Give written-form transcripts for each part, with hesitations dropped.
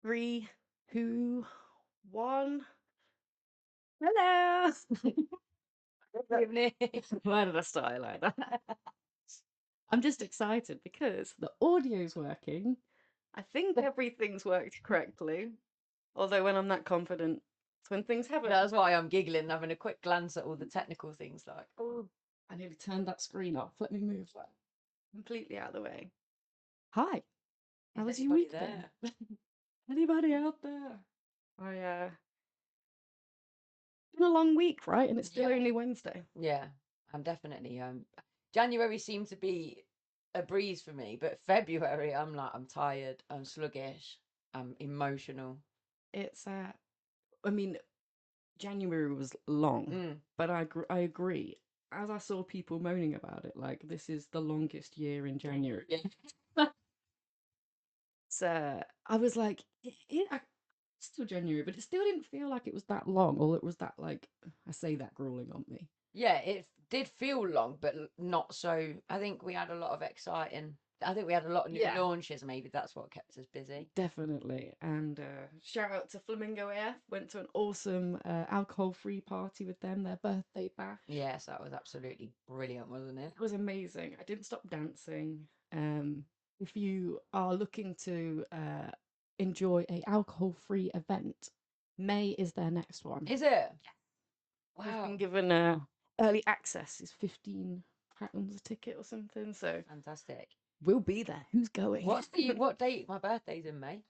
Three, two, one. Hello. Good evening. Why did I start it like that? I'm just excited because the audio's working. I think everything's worked correctly. Although when I'm that confident, it's when things haven't. That's why I'm giggling, having a quick glance at all the technical things like, Oh, I nearly turned that screen off. Let me move that completely out of the way. Hi. How is was your anybody week then? there? Anybody out there? It's been a long week, right? And it's still Yeah. only Wednesday. Yeah, I'm definitely January seemed to be a breeze for me, but February I'm tired, I'm sluggish, I'm emotional. It's I mean, January was long, Mm. but I agree. As I saw people moaning about it, like this is the longest year in January. Yeah. So I was like, it's still January, but it still didn't feel like it was that long, or it was that like I say that grueling on me. Yeah, it did feel long, but not so. I think we had a lot of I think we had a lot of new Yeah, launches, maybe that's what kept us busy. definitely. And shout out to Flamingo AF. Went to an awesome alcohol-free party with them. Their birthday bash. Yes, that was absolutely brilliant, wasn't it? It was amazing. I didn't stop dancing. If you are looking to enjoy a alcohol-free event, May is their next one. Is it? We've been Wow. given early access. Is £15 a ticket or something. So Fantastic. we'll be there. Who's going? What date? My birthday's in May.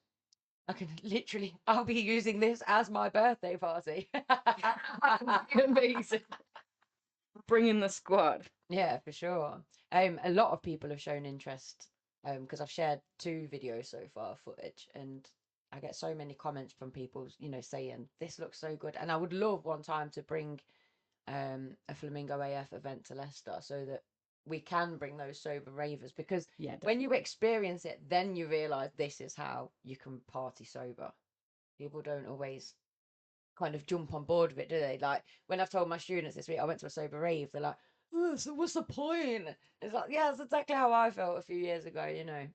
I can literally, I'll be using this as my birthday party. Amazing. Bring in the squad. Yeah, for sure. A lot of people have shown interest, because I've shared 2 videos so far, footage, and I get so many comments from people, saying this looks so good. And I would love one time to bring a Flamingo AF event to Leicester so that we can bring those sober ravers, because Yeah, when you definitely. experience it, then you realize this is how you can party sober. People don't always kind of jump on board with it, do they? Like when I've told my students this week I went to a sober rave, they're like, oh, so what's the point? It's like, yeah, that's exactly how I felt a few years ago,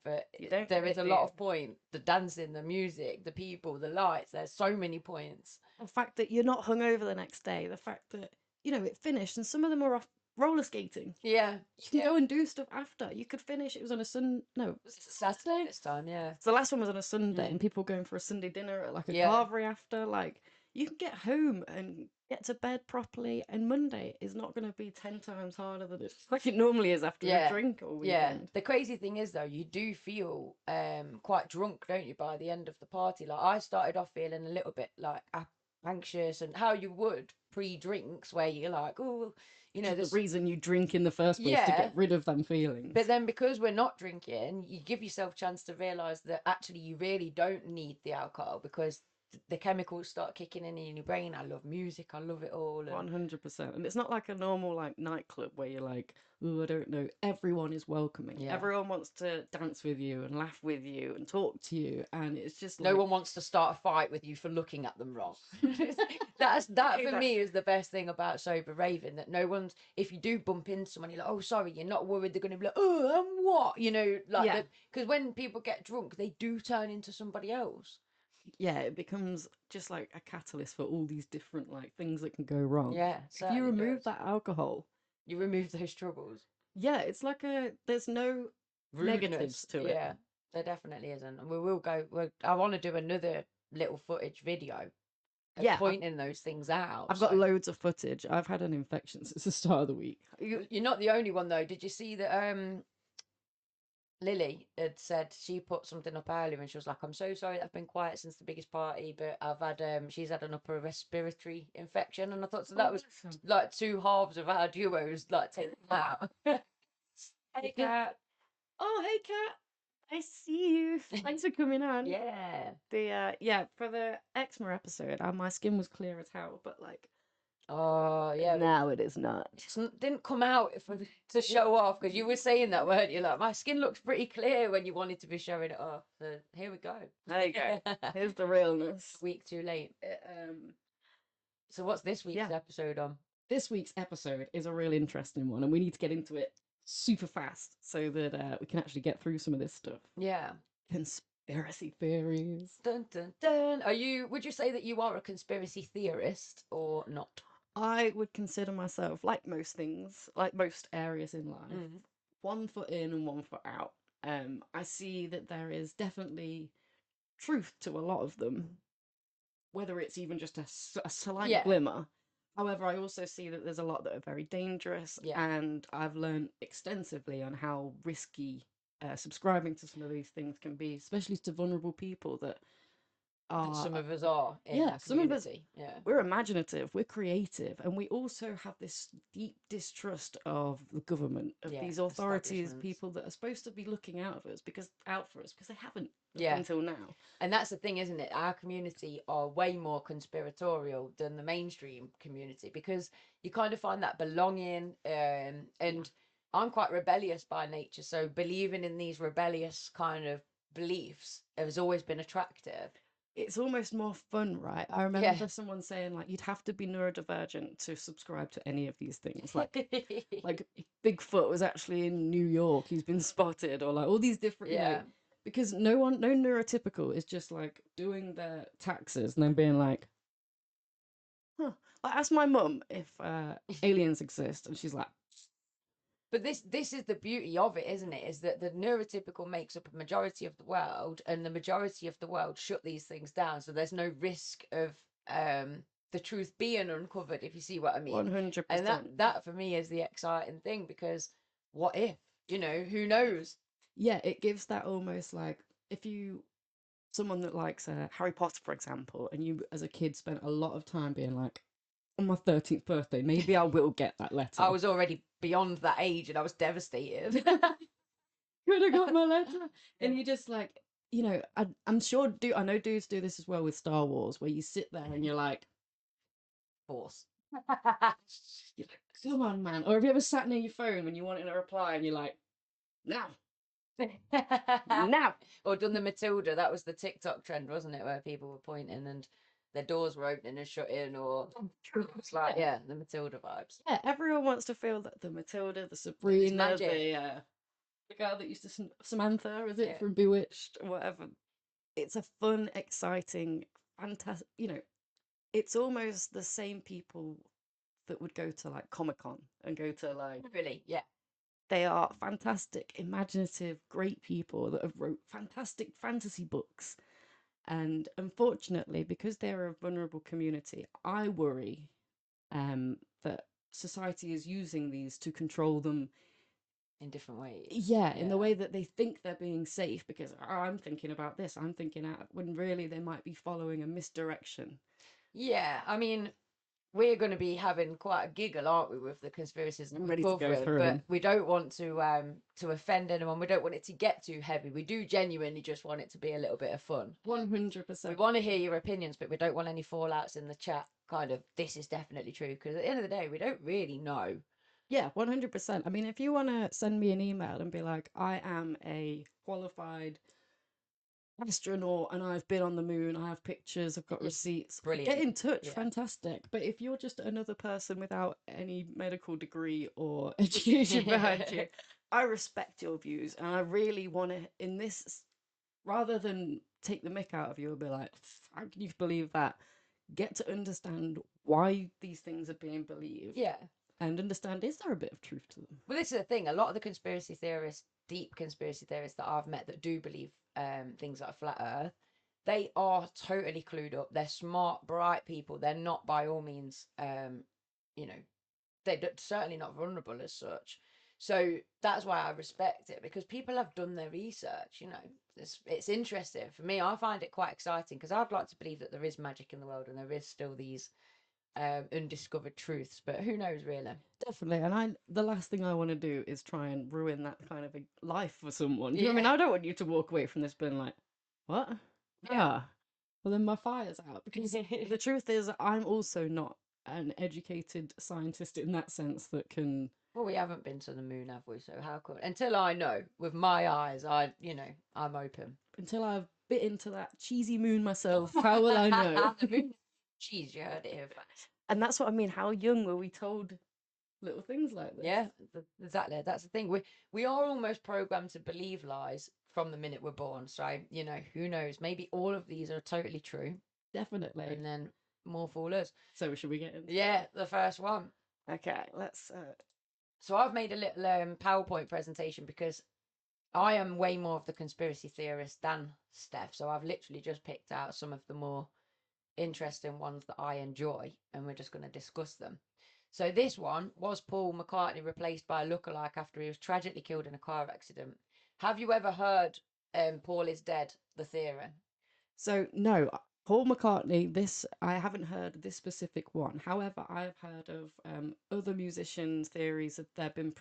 But You don't there get is it, a do lot you? of point. The dancing, the music, the people, the lights. There's so many points. The fact that you're not hungover the next day, the fact that, it finished and some of them are off roller skating. Yeah, You can yeah. go and do stuff after. You could finish, it was on a Sun. No, was it Saturday Saturday? this time, yeah. So the last one was on a Sunday Mm. and people were going for a Sunday dinner at like a Yeah, carvery after. Like, you can get home and get to bed properly, and Monday is not going to be 10 times harder than it like it normally is after a yeah, drink all yeah. weekend. The crazy thing is though, you do feel quite drunk, don't you, by the end of the party? Like I started off feeling a little bit like anxious, and how you would pre-drinks, where you're like, oh, Which is the there's reason you drink in the first place, to yeah. get rid of them feelings. But then because we're not drinking, you give yourself a chance to realize that actually you really don't need the alcohol, because the chemicals start kicking in your brain. I love music, I love it all, and 100%. And it's not like a normal like nightclub where you're like, oh, I don't know. Everyone is welcoming. yeah. Everyone wants to dance with you and laugh with you and talk to you. And it's just No like, one wants to start a fight with you for looking at them wrong. That for me is the best thing about sober raving, that no one's, if you do bump into someone, you're like, oh sorry, you're not worried they're going to be like, oh, and what, like yeah, that. Because when people get drunk, they do turn into somebody else. yeah, it becomes just like a catalyst for all these different like things that can go wrong. Yeah, If you certainly remove does. that alcohol, You remove those troubles. yeah, it's like there's no negatives Rudeness, to it. yeah, there definitely isn't. And we will go. I want to do another little footage video of Yeah, pointing those things out. I've So got loads of footage. I've had an infection since the start of the week. you're not the only one though. Did you see that? Lily had said she put something up earlier and she was like, I'm so sorry that I've been quiet since the biggest party, but I've had she's had an upper respiratory infection. And I thought, so that was like 2 halves of our duos like taken out. Hey, Kat. Oh, hey, Kat. I see you. Thanks for coming on. Yeah. Yeah, for the eczema episode, my skin was clear as hell, but like Oh yeah, now it is not. didn't come out to show off, because you were saying that, weren't you? Like, my skin looks pretty clear when you wanted to be showing it off. So here we go. There you go. Here's the realness. Week too late. It, So what's this week's yeah, episode on? this week's episode is a real interesting one, and we need to get into it super fast so that we can actually get through some of this stuff. Yeah. conspiracy theories. Dun, dun, dun. Would you say that you are a conspiracy theorist or not? I would consider myself, like most things, like most areas in life, Mm. one foot in and one foot out. I see that there is definitely truth to a lot of them, whether it's even just a slight Yeah, glimmer. However, I also see that there's a lot that are very dangerous, yeah. and I've learned extensively on how risky subscribing to some of these things can be, especially to vulnerable people that That are, some of us are in yeah, our some of us, community. Yeah. we're imaginative, we're creative, and we also have this deep distrust of the government, of Yeah. these authorities, Establishments. people that are supposed to be looking out for us because they haven't up Yeah. until now. And that's the thing, isn't it? Our community are way more conspiratorial than the mainstream community because you kind of find that belonging. And I'm quite rebellious by nature. So believing in these rebellious kind of beliefs has always been attractive. It's almost more fun, right? I Yeah. remember someone saying like you'd have to be neurodivergent to subscribe to any of these things. Like Bigfoot was actually in New York, he's been spotted, or like all these different, Yeah. because no neurotypical is just like doing their taxes and then being like, huh. Like ask my mum if aliens exist, and she's like, But this is the beauty of it, isn't it? Is that the neurotypical makes up a majority of the world, and the majority of the world shut these things down. So there's no risk of the truth being uncovered, if you see what I mean. And 100%. that for me is the exciting thing because what if? Who knows? Yeah, it gives that almost like if you someone that likes Harry Potter, for example, and you as a kid spent a lot of time being like, on my 13th birthday, maybe I will get that I letter. was already beyond that age and I was devastated. Could have got my letter. Yeah. And you just like, I'm sure I know dudes do this as well with Star Wars, where you sit there and you're like, Force. come on, man. Or have you ever sat near your phone when you wanted a reply and you're like, now, now. Or done the Matilda. That was the TikTok trend, wasn't it? Where people were pointing and their doors were opening and shutting, or it's like, yeah, the Matilda vibes. Yeah, everyone wants to feel that the Matilda, the It's Sabrina, magic. the girl that used to Samantha, is it Yeah. from Bewitched, or whatever. It's a fun, exciting, fantastic. It's almost the same people that would go to like Comic Con and go to like. Really, yeah. They are fantastic, imaginative, great people that have wrote fantastic fantasy books. And unfortunately, because they're a vulnerable community, I worry that society is using these to control them. In different ways. Yeah, in the Yeah. way that they think they're being safe because "Oh, I'm thinking about this, I'm thinking out," when really they might be following a misdirection. Yeah, I mean, we're going to be having quite a giggle, aren't we, with the conspiracies that I'm we're ready to go covering? through But them. we don't want to offend anyone. We don't want it to get too heavy. We do genuinely just want it to be a little bit of fun. 100%. We want to hear your opinions, but we don't want any fallouts in the chat. Kind of, this is definitely true because at the end of the day, we don't really know. Yeah, 100%. I mean, if you want to send me an email and be like, I am a qualified astronaut and I've been on the moon, I have pictures, I've got Yeah, receipts, brilliant. get in touch, Yeah. fantastic. But if you're just another person without any medical degree or education behind you, I respect your views and I really want to, in this, rather than take the mick out of you and be like, how can you believe that? Get to understand why these things are being believed Yeah. and understand, is there a bit of truth to them? Well, this is the thing. A lot of the conspiracy theorists, deep conspiracy theorists that I've met that do believe things like flat Earth, they are totally clued up. They're smart, bright people. They're not by all means, you know, they're certainly not vulnerable as such. So that's why I respect it because people have done their research. It's interesting for me. I find it quite exciting because I'd like to believe that there is magic in the world and there is still these undiscovered truths, but who knows really? Definitely. And the last thing I want to do is try and ruin that kind of a life for someone. Do you know what I Yeah. mean? I don't want you to walk away from this being like, what? Yeah. Ah, well, then my fire's out. Because the truth is, I'm also not an educated scientist in that sense that can. Well, we haven't been to the moon, have we? So how could until I know with my eyes, I'm open. Until I've bit into that cheesy moon myself, how will I know? The moon cheese, you heard it here first. And that's what I mean. How young were we told little things like this? Yeah, exactly. That's the thing. We are almost programmed to believe lies from the minute we're born. So, you know, who knows? Maybe all of these are totally true, Definitely. and then more fool us. So should we get into Yeah, the first one. Okay, let's So I've made a little PowerPoint presentation because I am way more of the conspiracy theorist than Steph. So I've literally just picked out some of the more interesting ones that I enjoy, and we're just going to discuss them. So this one was Paul McCartney replaced by a lookalike after he was tragically killed in a car accident. Have you ever heard Paul is dead, the theory? So no, Paul McCartney. This I haven't heard this specific one. However, I've heard of other musicians' theories that they've been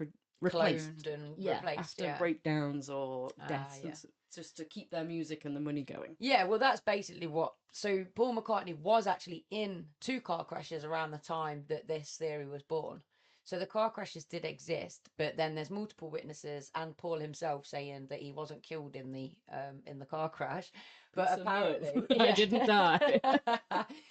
replaced. Cloned and Yeah, replaced, after yeah. breakdowns or deaths, Yeah. just to keep their music and the money going. Yeah, well, that's basically what. So Paul McCartney was actually in two car crashes around the time that this theory was born. So the car crashes did exist, but then there's multiple witnesses and Paul himself saying that he wasn't killed in the car crash. But It's enough. apparently, I didn't die.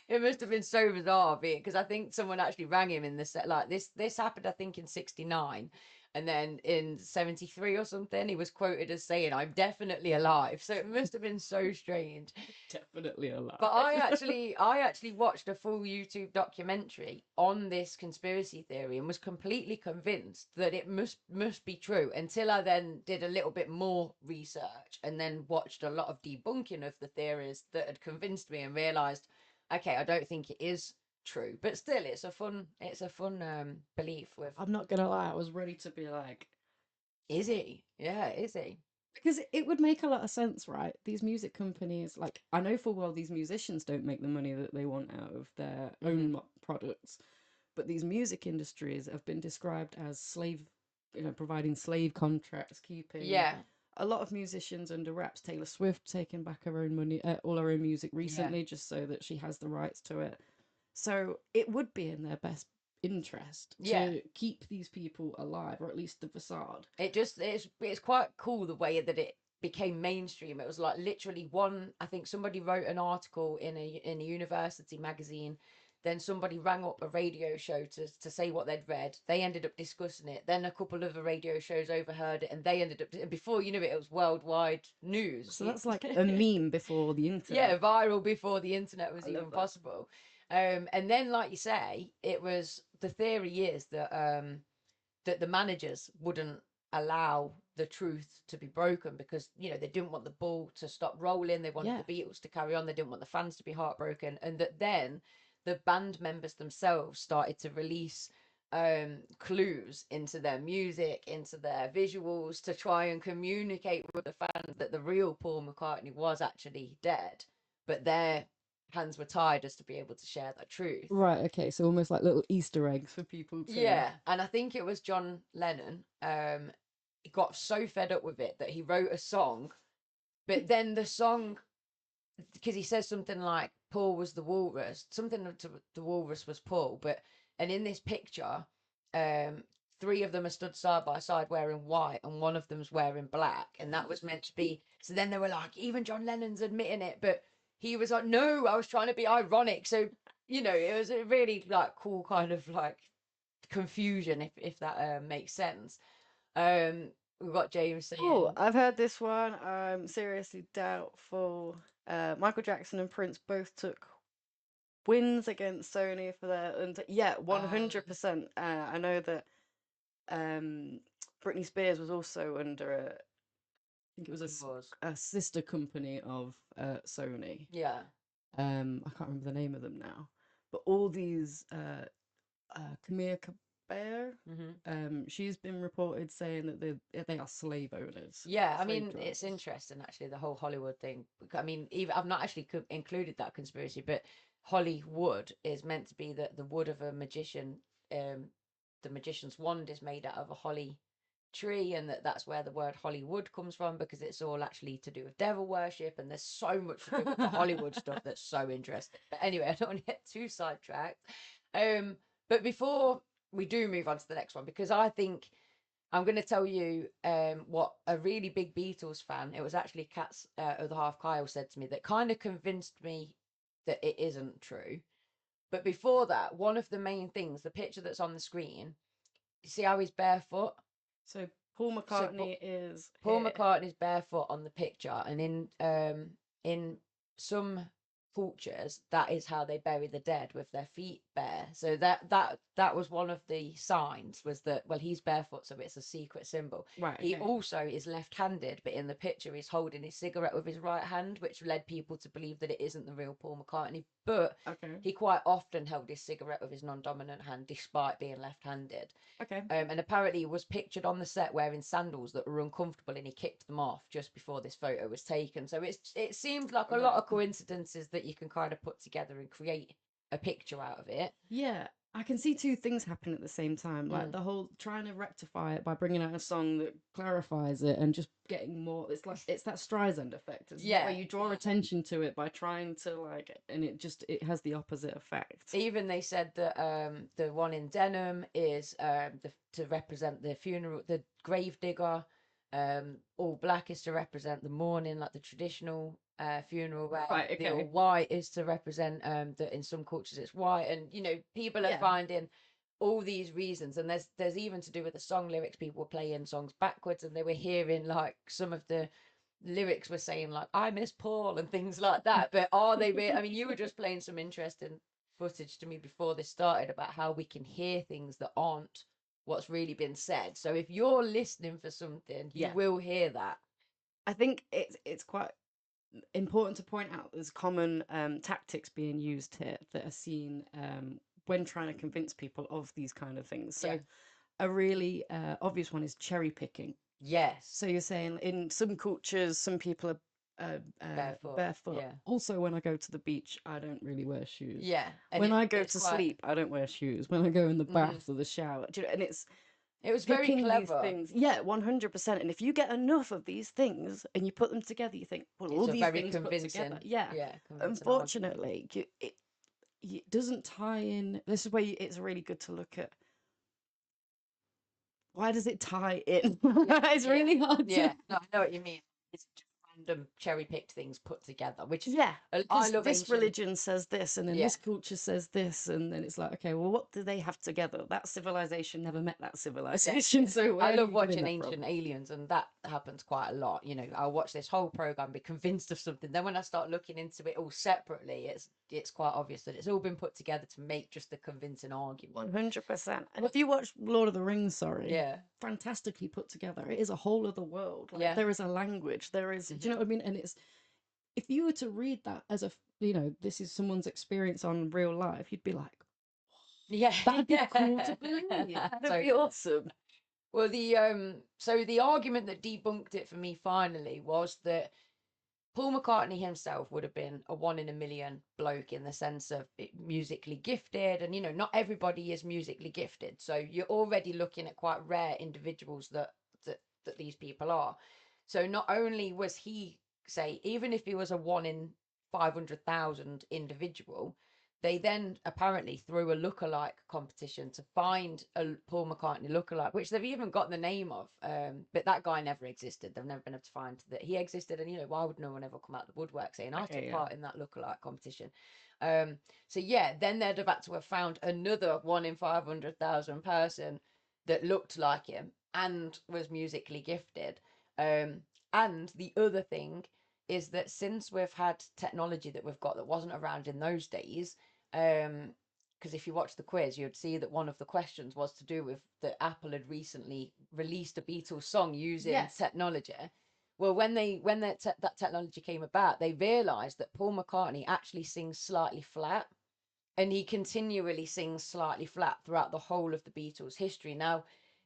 it must have been so bizarre because I think someone actually rang him in the set like this. This happened, I think, in '69. And then in 73 or something, he was quoted as saying, "I'm definitely alive." So it must have been so strange. Definitely alive. But I actually watched a full YouTube documentary on this conspiracy theory and was completely convinced that it must be true until I then did a little bit more research and then watched a lot of debunking of the theories that had convinced me and realized, okay, I don't think it is true. But still, it's a fun belief with. I'm not gonna lie, I was ready to be like, Is he? Yeah, is he? because it would make a lot of sense, right? These music companies, like, I know full well these musicians don't make the money that they want out of their own products, but these music industries have been described as slave, providing slave contracts, keeping Yeah. a lot of musicians under wraps. Taylor Swift taking back her own money, all her own music recently, just so that she has the rights to it. So it would be in their best interest Yeah. to keep these people alive, or at least the facade. It's quite cool the way that it became mainstream. It was like literally one. I think somebody wrote an article in a university magazine. Then somebody rang up a radio show to say what they'd read. They ended up discussing it. Then a couple of the radio shows overheard it, and they ended up. And before you knew it, it was worldwide news. So that's like a meme before the internet. Yeah, viral before the internet was I even love that. possible. And then, like you say, it was the theory is that the managers wouldn't allow the truth to be broken because they didn't want the ball to stop rolling. They wanted the Beatles to carry on. They didn't want the fans to be heartbroken, and that then the band members themselves started to release clues into their music, into their visuals, to try and communicate with the fans that the real Paul McCartney was actually dead, but their hands were tied as to be able to share that truth. Right, okay, so almost like little Easter eggs for people to. Yeah, and I think it was John Lennon. He got so fed up with it that he wrote a song, but then the song, because he says something like Paul was the walrus, something to the walrus was Paul, and in this picture, three of them are stood side by side wearing white, and one of them's wearing black, and that was meant to be. So then they were like, even John Lennon's admitting it, but he was like, no, I was trying to be ironic. So it was a really like cool kind of like confusion, if that makes sense. We've got James saying, Oh, I've heard this one. I'm seriously doubtful. Michael Jackson and Prince both took wins against Sony for their 100%. I know that Britney Spears was also under I think it was a sister company of Sony. Yeah. I can't remember the name of them now, but all these Camille Cabello, she's been reported saying that they are slave owners. Yeah, I slave mean, drivers. it's interesting actually, the whole Hollywood thing. I mean, even I've not actually included that conspiracy, but Hollywood is meant to be the wood of a magician. The magician's wand is made out of a holly tree, and that's where the word Hollywood comes from because it's all actually to do with devil worship, and there's so much to do with the Hollywood stuff that's so interesting. But anyway, I don't want to get too sidetracked. But before we do move on to the next one, because I think I'm going to tell you what a really big Beatles fan, it was actually Cat's other half, Kyle, said to me that kind of convinced me that it isn't true. But before that, one of the main things, the picture that's on the screen, you see how he's barefoot? So Paul So McCartney is Paul here. McCartney's barefoot on the picture, and in some cultures that is how they bury the dead, with their feet bare. So that was one of the signs, was that, well, he's barefoot, so it's a secret symbol. Right, He okay. also is left-handed, but in the picture he's holding his cigarette with his right hand, which led people to believe that it isn't the real Paul McCartney. But Okay. he quite often held his cigarette with his non-dominant hand despite being left-handed. Okay. And apparently he was pictured on the set wearing sandals that were uncomfortable, and he kicked them off just before this photo was taken. So it seems like a lot Right. of coincidences that you can kind of put together and create a picture out of it. Yeah, I can see two things happen at the same time. Like Mm. the whole trying to rectify it by bringing out a song that clarifies it and just getting more. It's like it's that Streisand effect, isn't it? Where Yeah. you draw attention to it by trying to like, and it has the opposite effect. Even they said that the one in denim is to represent the funeral, the grave digger. All black is to represent the mourning, like the traditional funeral wear. Right. The all Okay. white is to represent that in some cultures it's white, and people are Yeah. finding all these reasons, and there's even to do with the song lyrics. People were playing songs backwards, and they were hearing like some of the lyrics were saying like "I miss Paul" and things like that. But are they real? I mean, you were just playing some interesting footage to me before this started about how we can hear things that aren't what's really been said. So if you're listening for something, you Yeah. will hear that. I think it's quite important to point out there's common tactics being used here that are seen when trying to convince people of these kind of things. So Yeah. a really obvious one is cherry picking. Yes. So you're saying in some cultures, some people are Barefoot. barefoot. Yeah. Also, when I go to the beach, I don't really wear shoes. Yeah. And When I go it's to quite. sleep, I don't wear shoes. When I go in the Mhm. bath or the shower, and it's It was very picking these clever. things. Yeah, 100%. And if you get enough of these things and you put them together, you think, well, It's all a these very things put together. convincing. Yeah. Yeah, convincing argument. Unfortunately, it doesn't tie in. This is where it's really good to look at why does it tie in? It's Yeah. really hard Yeah. to. No, I know what you mean. It's just random cherry picked things put together, which Yeah, I because love this ancient. religion says this, and then Yeah. this culture says this, and then it's like, okay, well, what do they have together? That civilization never met that civilization, so I where are love you getting watching that from? Ancient Aliens, and that happens quite a lot. I'll watch this whole program, be convinced of something. Then when I start looking into it all separately, it's quite obvious that it's all been put together to make just a convincing argument. 100%. And But if you watch Lord of the Rings, sorry, yeah, fantastically put together. It is a whole other world. Like yeah, there is a language. There is. Do you hmm know what I mean? And it's if you were to read that as a this is someone's experience on real life, you'd be like, yeah, that'd be yeah. cool to believe. That'd So be awesome. well, the argument that debunked it for me finally was that Paul McCartney himself would have been a one in a million bloke, in the sense of musically gifted, and not everybody is musically gifted. So you're already looking at quite rare individuals that these people are. So not only was he, say, even if he was a one in 500,000 individual, they then apparently threw a lookalike competition to find a Paul McCartney lookalike, which they've even got the name of. But that guy never existed. They've never been able to find that he existed. And why would no one ever come out of the woodwork saying I Okay, took yeah. part in that lookalike competition? So yeah, then they'd have had to have found another one in 500,000 person that looked like him and was musically gifted. And the other thing is that since we've had technology that we've got that wasn't around in those days, because if you watch the quiz, you'd see that one of the questions was to do with that Apple had recently released a Beatles song using Yes. technology. Well, when that technology came about, they realised that Paul McCartney actually sings slightly flat, and he continually sings slightly flat throughout the whole of the Beatles' history. Now,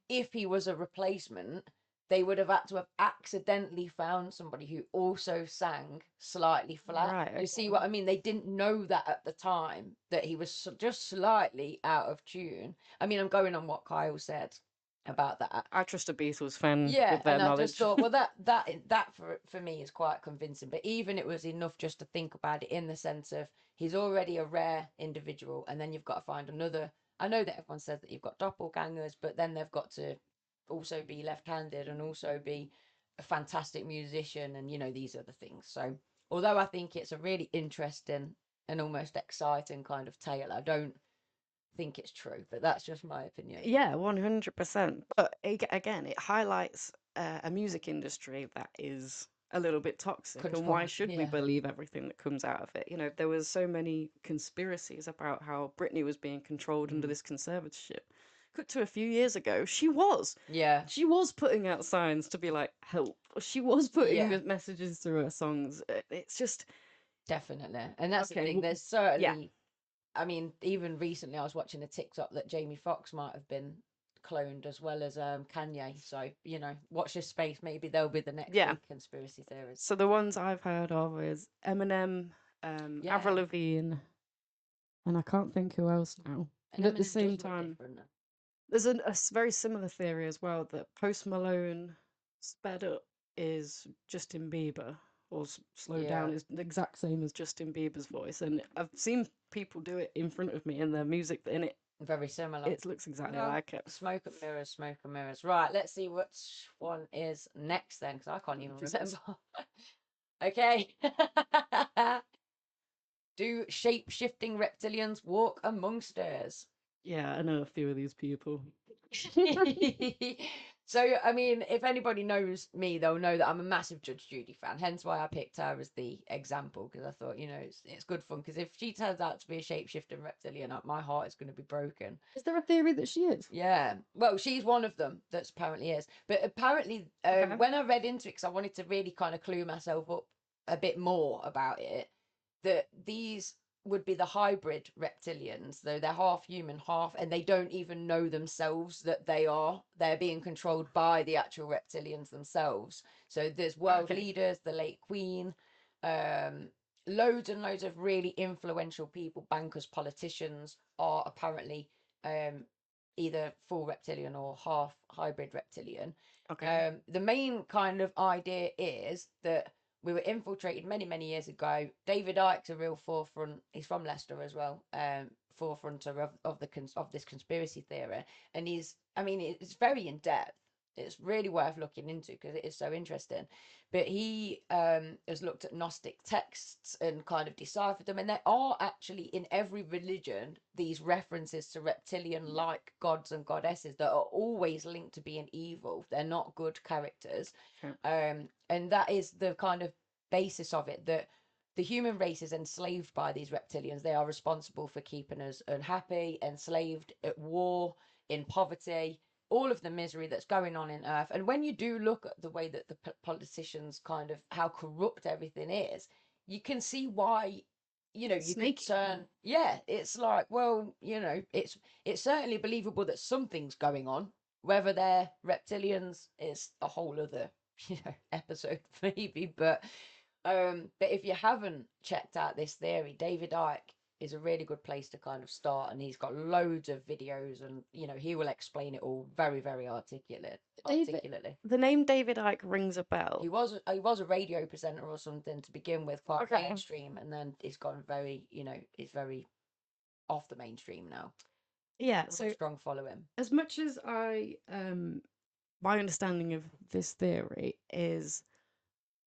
if he was a replacement, they would have had to have accidentally found somebody who also sang slightly flat. Right. You see Okay. what I mean? They didn't know that at the time, that he was just slightly out of tune. I mean, I'm going on what Kyle said about that. I trust a Beatles fan Yeah, with their and I just knowledge. thought, well, that for me is quite convincing. But even it was enough just to think about it, in the sense of he's already a rare individual, and then you've got to find another. I know that everyone says that you've got doppelgangers, but then they've got to also be left-handed and also be a fantastic musician, and these other things. So although I think it's a really interesting and almost exciting kind of tale, I don't think it's true, but that's just my opinion. Yeah, 100%. But again, it highlights a music industry that is a little bit toxic. And why Controlled, should we yeah. believe everything that comes out of it? You know, there was so many conspiracies about how Britney was being controlled under Mm. this conservatorship. Cut to a few years ago, she was. Yeah, She was putting out signs to be like, help. She was putting yeah, messages through her songs. It's just, definitely. And that's the okay, thing. There's yeah. certainly, I mean, even recently I was watching a TikTok that Jamie Foxx might have been cloned as well as Kanye. So, you know, watch this space. Maybe they'll be the next Yeah. big conspiracy theorist. So the ones I've heard of is Eminem, Avril Yeah. Lavigne, and I can't think who else now. And But at the Eminem same does look time, different. there's very similar theory as well that Post Malone sped up is Justin Bieber, or slowed Yeah. down is the exact same as Justin Bieber's voice. And I've seen people do it in front of me, and their music in it, Very similar. it looks exactly Well, like it. smoke and mirrors, smoke and mirrors. Right, let's see which one is next then, because I can't even Jesus. remember. Okay. Do shape-shifting reptilians walk amongst us? Yeah, I know a few of these people. So, I mean, if anybody knows me, they'll know that I'm a massive Judge Judy fan. Hence why I picked her as the example, because I thought, you know, it's good fun. Because if she turns out to be a shapeshifting reptilian, my heart is going to be broken. Is there a theory that she is? Yeah, well, she's one of them. That's apparently is. But apparently, Okay. when I read into it, because I wanted to really kind of clue myself up a bit more about it, that these would be the hybrid reptilians, though they're half human, half, and they don't even know themselves that they're being controlled by the actual reptilians themselves. So there's world Okay. leaders, the late Queen, um, loads and loads of really influential people, bankers, politicians are apparently either full reptilian or half hybrid reptilian. Okay. The main kind of idea is that we were infiltrated many, many years ago. David Icke's a real forefront. He's from Leicester as well. Forefronter of this conspiracy theory, and I mean, it's very in depth. It's really worth looking into because it is so interesting. But he has looked at Gnostic texts and kind of deciphered them, and there are actually in every religion these references to reptilian-like gods and goddesses that are always linked to being evil. They're not good characters, Okay. and that is the kind of basis of it, that the human race is enslaved by these reptilians. They are responsible for keeping us unhappy, enslaved, at war, in poverty, all of the misery that's going on in Earth. And when you do look at the way that the politicians kind of how corrupt everything is, you can see why. You know, you could Snake. turn, yeah, it's like, well, you know, it's certainly believable that something's going on. Whether they're reptilians is a whole other, you know, episode maybe. But if you haven't checked out this theory, David Icke is a really good place to kind of start, and he's got loads of videos, and you know he will explain it all very, very David, articulately. the name David Icke rings a bell. He was a radio presenter or something to begin with, quite Okay. mainstream, and then it's gone very, you know, it's very off the mainstream now. Yeah, Real so strong following. as much as my understanding of this theory is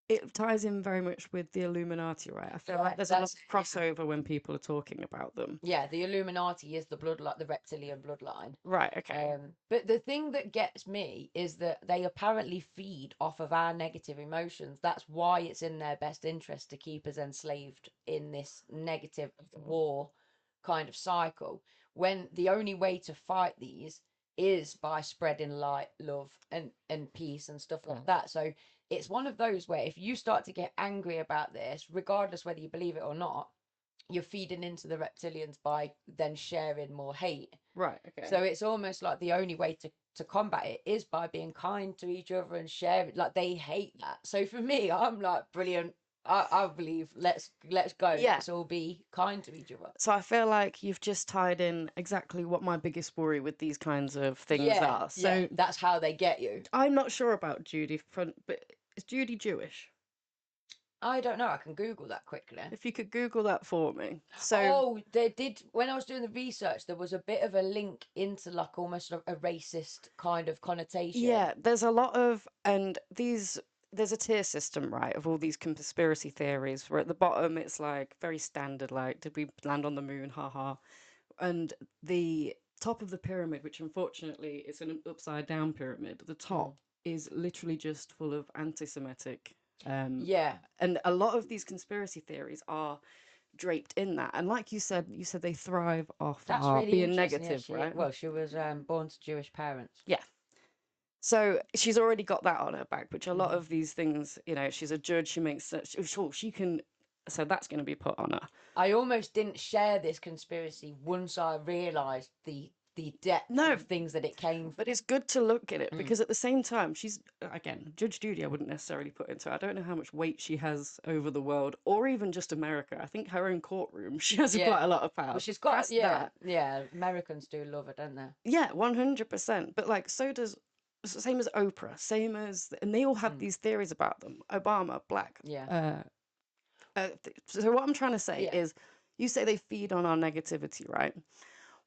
it ties in very much with the Illuminati, right? I feel Yeah, like there's a lot of yeah. crossover when people are talking about them. Yeah, the Illuminati is the bloodline, the reptilian bloodline. Right, okay. But the thing that gets me is that they apparently feed off of our negative emotions. That's why it's in their best interest to keep us enslaved in this negative war kind of cycle. When the only way to fight these is by spreading light, love, and peace and stuff like that. So it's one of those where if you start to get angry about this, regardless whether you believe it or not, you're feeding into the reptilians by then sharing more hate. Right, okay. So it's almost like the only way to combat it is by being kind to each other and share it. Like they hate that. So for me, I'm like, brilliant. I believe let's go. Yeah. Let's all be kind to each other. So I feel like you've just tied in exactly what my biggest worry with these kinds of things Yeah, are. yeah, So that's how they get you. I'm not sure about Judy but is Judy Jewish? I don't know. I can Google that quickly. If you could Google that for me. So Oh, they did. When I was doing the research, there was a bit of a link into like almost a racist kind of connotation. yeah, there's a lot of, and there's a tier system, right, of all these conspiracy theories where at the bottom it's like very standard, like, did we land on the moon? Haha. and the top of the pyramid, which unfortunately is an upside down pyramid, the Mm. top is literally just full of anti-Semitic. Um, Yeah, and a lot of these conspiracy theories are draped in that. And like you said they thrive off that's really being interesting. Yeah, negative, she right? well, she was born to Jewish parents. Yeah. So she's already got that on her back, which a lot Hmm. of these things, she's a judge, she makes such, sure, she can, so that's going to be put on her. I almost didn't share this conspiracy once I realised the depth No, of things that it came but it's good to look at it from. because at the same time, she's, again, Judge Judy, I wouldn't necessarily put into it. I don't know how much weight she has over the world or even just America. I think her own courtroom, she has Yeah. quite a lot of power. Well, she's got, Past yeah, that, yeah. Americans do love her, don't they? yeah, 100%. But like, so does, same as Oprah, same as, and they all have Mm. these theories about them. Obama, black. Yeah. So what I'm trying to say Yeah. is, you say they feed on our negativity, right?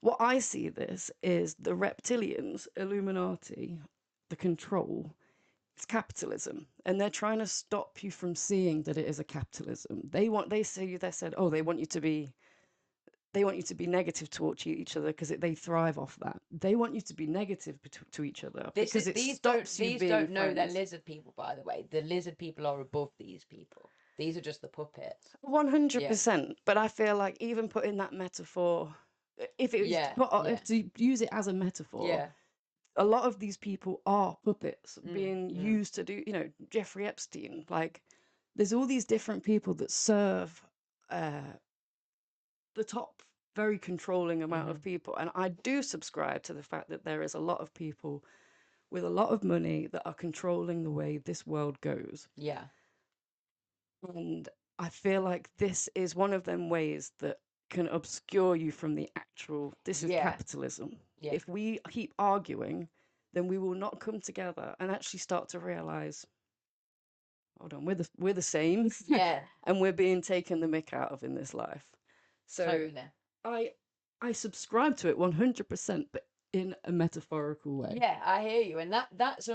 What I see this is the reptilians, Illuminati, the control. It's capitalism, and they're trying to stop you from seeing that it is a capitalism. They said, oh, they want you to be negative towards each other because they thrive off that. They want you to be negative to each other This because is it stops you these being don't know they're friends. lizard people, by the way. The lizard people are above these people. These are just the puppets. Yeah. 100%. But I feel like even putting that metaphor, if it was to Yeah. Yeah. if to use it as a metaphor, Yeah. a lot of these people are puppets Mm. being Mm. used to do, Jeffrey Epstein. Like, there's all these different people that serve uh, the top, very controlling amount Hmm. of people. And I do subscribe to the fact that there is a lot of people with a lot of money that are controlling the way this world goes. Yeah. And I feel like this is one of them ways that can obscure you from the actual, this is Yeah. capitalism. Yeah. If we keep arguing, then we will not come together and actually start to realize, hold on, we're the same, Yeah. and we're being taken the mick out of in this life. So Totally. I I subscribe to it 100%, but in a metaphorical way. Yeah, I hear you, and that's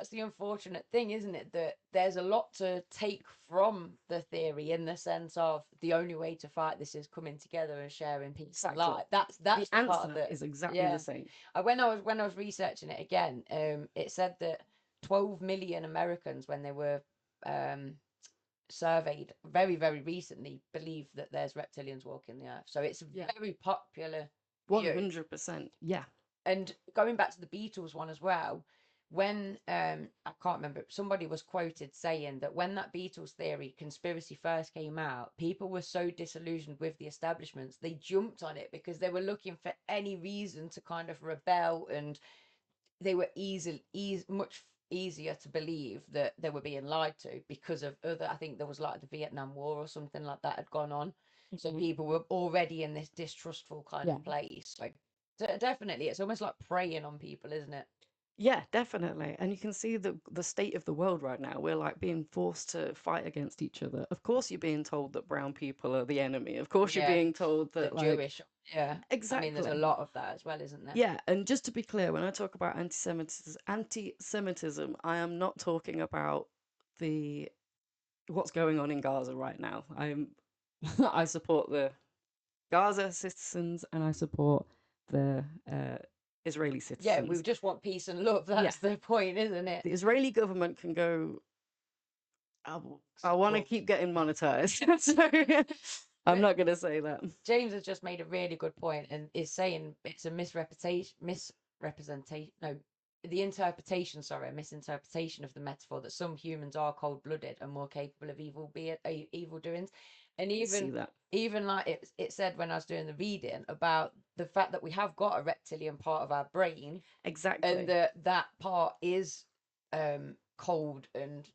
the unfortunate thing, isn't it? That there's a lot to take from the theory in the sense of the only way to fight this is coming together and sharing peace and Exactly. light. That's The the part answer that, is exactly the yeah. same. When I was researching it again, it said that 12 million Americans, when they were um surveyed very recently, believe that there's reptilians walking the earth. So it's a Yeah. very popular view. 100%. Yeah. And going back to the Beatles one as well, when I can't remember, somebody was quoted saying that when that Beatles theory conspiracy first came out, people were so disillusioned with the establishments, they jumped on it because they were looking for any reason to kind of rebel, and they were much easier to believe that they were being lied to because of other, I think there was like the Vietnam War or something like that had gone on. So people were already in this distrustful kind Yeah. of place. So definitely, it's almost like preying on people, isn't it? Yeah, definitely. And you can see the state of the world right now. We're like being forced to fight against each other. Of course, you're being told that brown people are the enemy. Of course, you're Yeah, being told the that, like, Jewish. Yeah, I mean, there's a exactly. lot of that as well, isn't there? Yeah, and just to be clear, when I talk about anti-Semitism, I am not talking about the what's going on in Gaza right now. I support the Gaza citizens and I support the Israeli Yeah, we citizens. just want peace and love. Yeah, That's the point, isn't it? the Israeli government can go. I want to Well, keep getting monetized, so I'm not gonna say that. James has just made a really good point and is saying it's a misrepresentation, no, the interpretation, sorry, a misinterpretation of the metaphor that some humans are cold-blooded and more capable of evil doings. And See that even like it said when I was doing the reading about the fact that we have got a reptilian part of our brain, and exactly. that part is cold and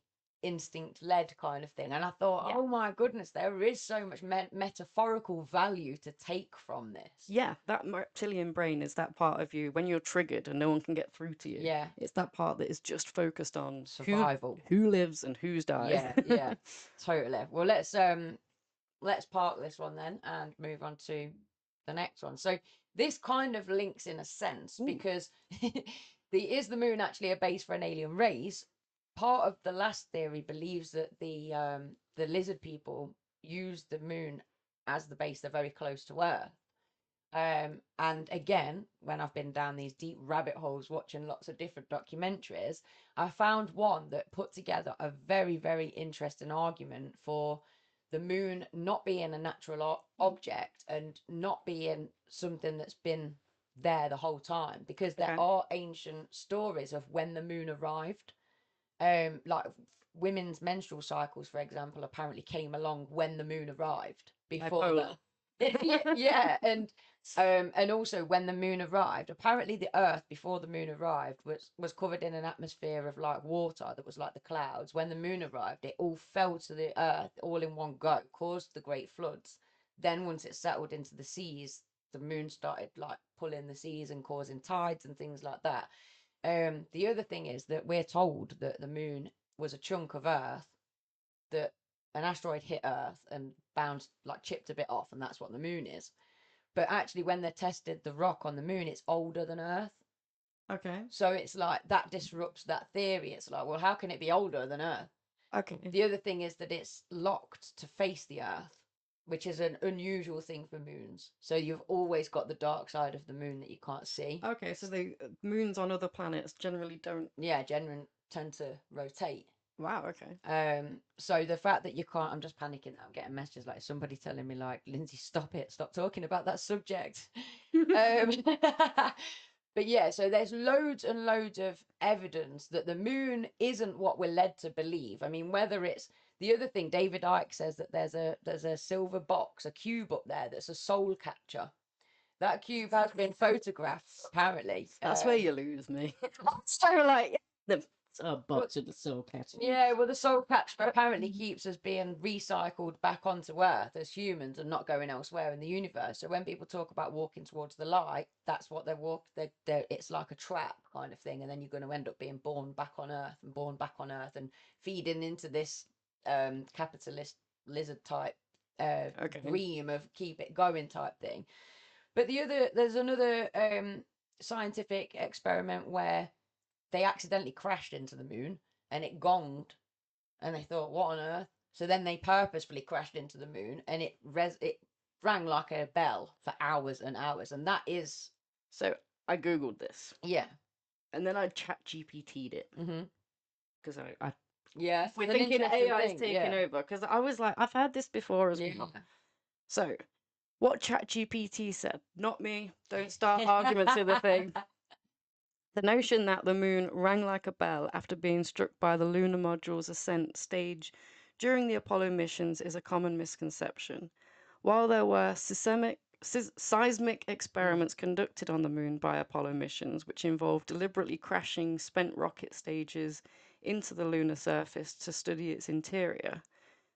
instinct led kind of thing. And I thought, Yeah, oh my goodness, there is so much metaphorical value to take from this. yeah. That reptilian brain is that part of you when you're triggered and no one can get through to you. Yeah, It's that part that is just focused on survival. who lives and who's dies. Yeah, yeah, totally. Well, let's park this one then and move on to the next one. So this kind of links in a sense Ooh, because is the moon actually a base for an alien race? Part of the last theory believes that the lizard people use the moon as the base. They're very close to Earth. And again, when I've been down these deep rabbit holes watching lots of different documentaries, I found one that put together a very, very interesting argument for the moon not being a natural object and not being something that's been there the whole time, because there Okay. are ancient stories of when the moon arrived. Like women's menstrual cycles, for example, apparently came along when the moon arrived before Bipolar. yeah, and also when the moon arrived, apparently the earth before the moon arrived was covered in an atmosphere of like water that was like the clouds. When the moon arrived, it all fell to the earth all in one go, caused the great floods. Then once it settled into the seas, the moon started like pulling the seas and causing tides and things like that. The other thing is that we're told that the moon was a chunk of earth, that an asteroid hit Earth and bounced, like chipped a bit off, and that's what the moon is. But actually, when they tested the rock on the moon, it's older than Earth. Okay. So it's like that disrupts that theory. It's like, well, how can it be older than Earth? Okay. The other thing is that it's locked to face the Earth, which is an unusual thing for moons. So you've always got the dark side of the moon that you can't see. Okay, so the moons on other planets generally don't. Yeah, generally tend to rotate. Wow, okay. So the fact that you can't, I'm just panicking now. I'm getting messages like somebody telling me like, Lindsay, stop it, stop talking about that subject. Um, but yeah, so there's loads and loads of evidence that the moon isn't what we're led to believe. I mean, whether it's the other thing, David Icke says that there's a silver box, a cube up there that's a soul catcher. That cube has been photographed, apparently. That's where you lose me. So like the box with the soul catcher. Yeah, well, the soul catcher apparently keeps us being recycled back onto Earth as humans and not going elsewhere in the universe. So when people talk about walking towards the light, that's what they're walking. It's like a trap kind of thing, and then you're going to end up being born back on Earth and born back on Earth and feeding into this capitalist lizard type Okay. dream of keep it going type thing. But there's another scientific experiment where they accidentally crashed into the moon and it gonged, and they thought, what on earth? So then they purposefully crashed into the moon and it rang like a bell for hours and hours. And that is, So I googled this yeah. and then I chat GPT'd it Mm-hmm. because I Yeah. we're It's an thinking interesting AI is thing. taking Yeah. over because I was like I've heard this before as Yeah. well. So what chat GPT said, not me. Don't start arguments with the thing. The notion that the moon rang like a bell after being struck by the lunar module's ascent stage during the Apollo missions is a common misconception. While there were seismic experiments conducted on the moon by Apollo missions, which involved deliberately crashing spent rocket stages into the lunar surface to study its interior,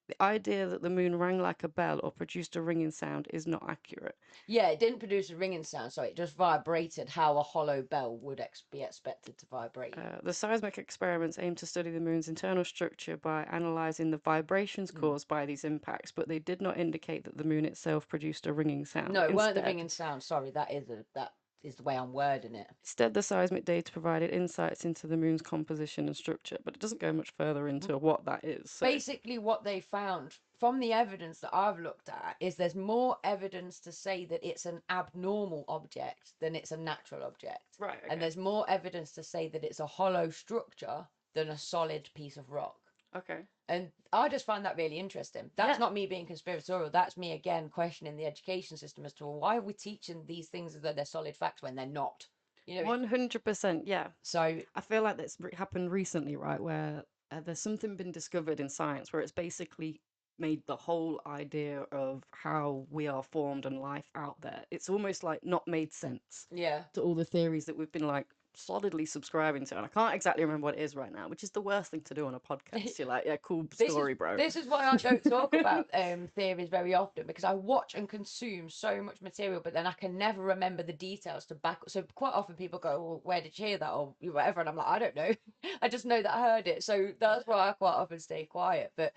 the idea that the moon rang like a bell or produced a ringing sound is not accurate. Yeah, it didn't produce a ringing sound, so it just vibrated how a hollow bell would be expected to vibrate. The seismic experiments aim to study the moon's internal structure by analysing the vibrations caused by these impacts, but they did not indicate that the moon itself produced a ringing sound. No, it weren't the ringing sound. Sorry, that is the way I'm wording it. Instead, the seismic data provided insights into the moon's composition and structure, but it doesn't go much further into what that is. So. Basically, what they found from the evidence that I've looked at is there's more evidence to say that it's an abnormal object than it's a natural object. Right. Okay. And there's more evidence to say that it's a hollow structure than a solid piece of rock. Okay. And I just find that really interesting. That's not me being conspiratorial. That's me again questioning the education system as to why are we teaching these things as though they're solid facts when they're not. 100%. Yeah. So I feel like that's happened recently, right? Where there's something been discovered in science where it's basically made the whole idea of how we are formed and life out there. It's almost like not made sense. Yeah. To all the theories that we've been like solidly subscribing to, and I can't exactly remember what it is right now, which is the worst thing to do on a podcast. You're like, yeah, cool story, bro. This is why I don't talk about theories very often, because I watch and consume so much material, but then I can never remember the details to back. So quite often people go, "Well, where did you hear that?" or whatever, and I'm like, I don't know. I just know that I heard it. So that's why I quite often stay quiet. But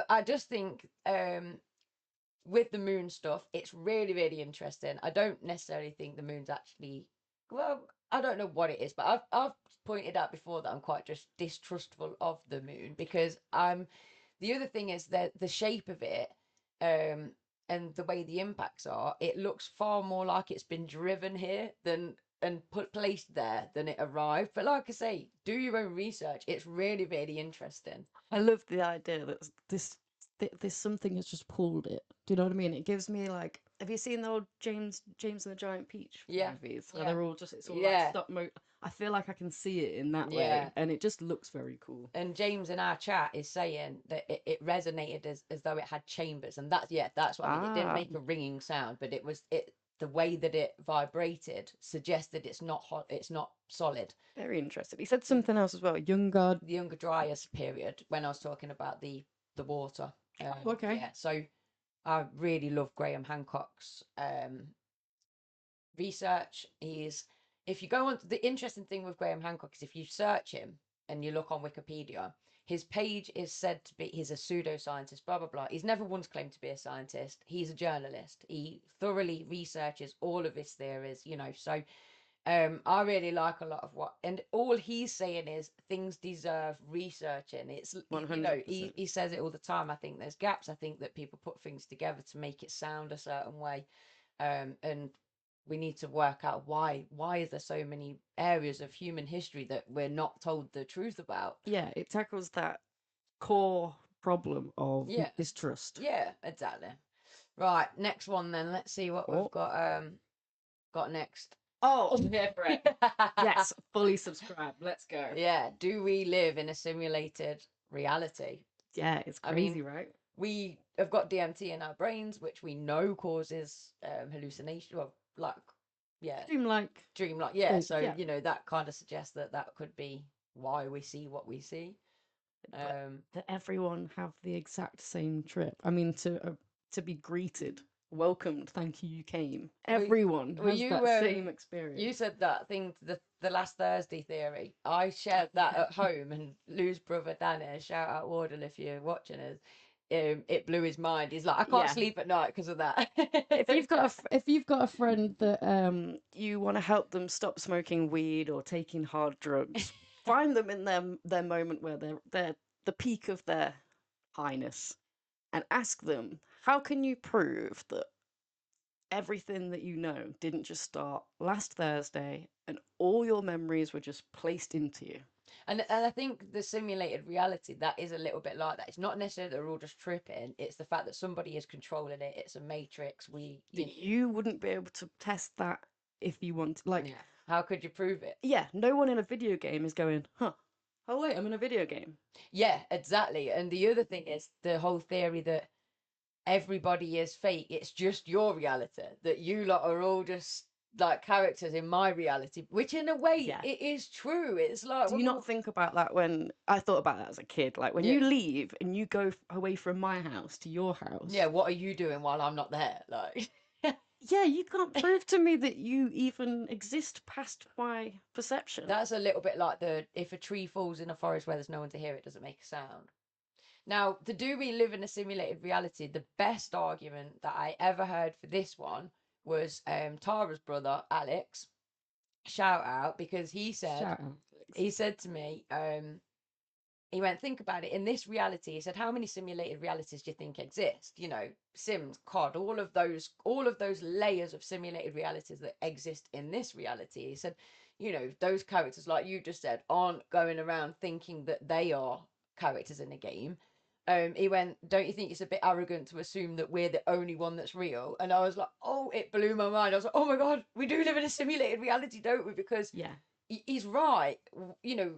I just think with the moon stuff, it's really, really interesting. I don't necessarily think the moon's actually, well, I don't know what it is, but I've pointed out before that I'm quite just distrustful of the moon, because the other thing is that the shape of it, and the way the impacts are, it looks far more like it's been driven here than and placed there than it arrived. But like I say, do your own research. It's really, really interesting. I love the idea that this something has just pulled it. Do you know what I mean? It gives me like, have you seen the old James and the Giant Peach Yeah, movies where yeah, they're all just, it's all like yeah, stop mo. I feel like I can see it in that yeah. way, and it just looks very cool. And James in our chat is saying that it resonated as though it had chambers, and that's that's what I mean. It didn't Ah, make a ringing sound, but it the way that it vibrated suggested it's not hot, it's not solid. very interesting. He said something else as well. Young God. The Younger Dryas period, when I was talking about the water. Okay. Yeah, so I really love Graham Hancock's research. If you go on, the interesting thing with Graham Hancock is if you search him and you look on Wikipedia, his page is said to be, he's a pseudoscientist, blah, blah, blah. He's never once claimed to be a scientist. He's a journalist. He thoroughly researches all of his theories, you know. So I really like a lot of what, and all he's saying is things deserve researching. It's, you know, 100%. he says it all the time. I think there's gaps. I think that people put things together to make it sound a certain way. And we need to work out why is there so many areas of human history that we're not told the truth about. Yeah, it tackles that core problem of Yeah, distrust. yeah, exactly. Right, next one then. Let's see what we've Oh, got next. oh, yeah, Brett. Yes, fully subscribed. Let's go. Yeah, do we live in a simulated reality? Yeah, it's I crazy, mean, right? we have got DMT in our brains, which we know causes hallucination. Well, like, yeah, Dreamlike dreamlike. Yeah, state, so yeah. you know that kind of suggests that that could be why we see what we see. But Um, that everyone have the exact same trip. I mean, to be greeted, welcomed, thank you, you came. we Everyone were has you that same you experience. said that thing, the last Thursday theory. I shared that at home, and Lou's brother Danny, shout out Wardle if you're watching us. It blew his mind. He's like, I can't Yeah. sleep at night because of that. If you've got a friend that you want to help them stop smoking weed or taking hard drugs, find them in their moment where they're the peak of their highness and ask them, how can you prove that everything that you know didn't just start last Thursday and all your memories were just placed into you? And I think the simulated reality, that is a little bit like that. It's not necessarily that they're all just tripping. It's the fact that somebody is controlling it. It's a matrix. That you wouldn't be able to test that if you want. Like, Yeah. How could you prove it? yeah, no one in a video game is going, huh, oh wait, I'm in a video game. Yeah, exactly. And the other thing is the whole theory that everybody is fake. It's just your reality. That you lot are all just like characters in my reality, which in a way Yeah. it is true. It's like, Do you not think about that when I thought about that as a kid? Like when yeah, you leave and you go away from my house to your house. yeah. What are you doing while I'm not there? Like, Yeah, you can't prove to me that you even exist past my perception. that's a little bit like the if a tree falls in a forest where there's no one to hear it, doesn't make a sound. Now, the do we live in a simulated reality? The best argument that I ever heard for this one was Tara's brother Alex. Shout out, because Shout out, Felix. he said to me, he went, think about it. In this reality, he said, how many simulated realities do you think exist? You know, Sims, COD, all of those layers of simulated realities that exist in this reality. He said, you know, those characters, like you just said, aren't going around thinking that they are characters in a game. He went, don't you think it's a bit arrogant to assume that we're the only one that's real? And I was like, oh, it blew my mind. I was like, oh my God, we do live in a simulated reality, don't we? Because Yeah. he's right. You know,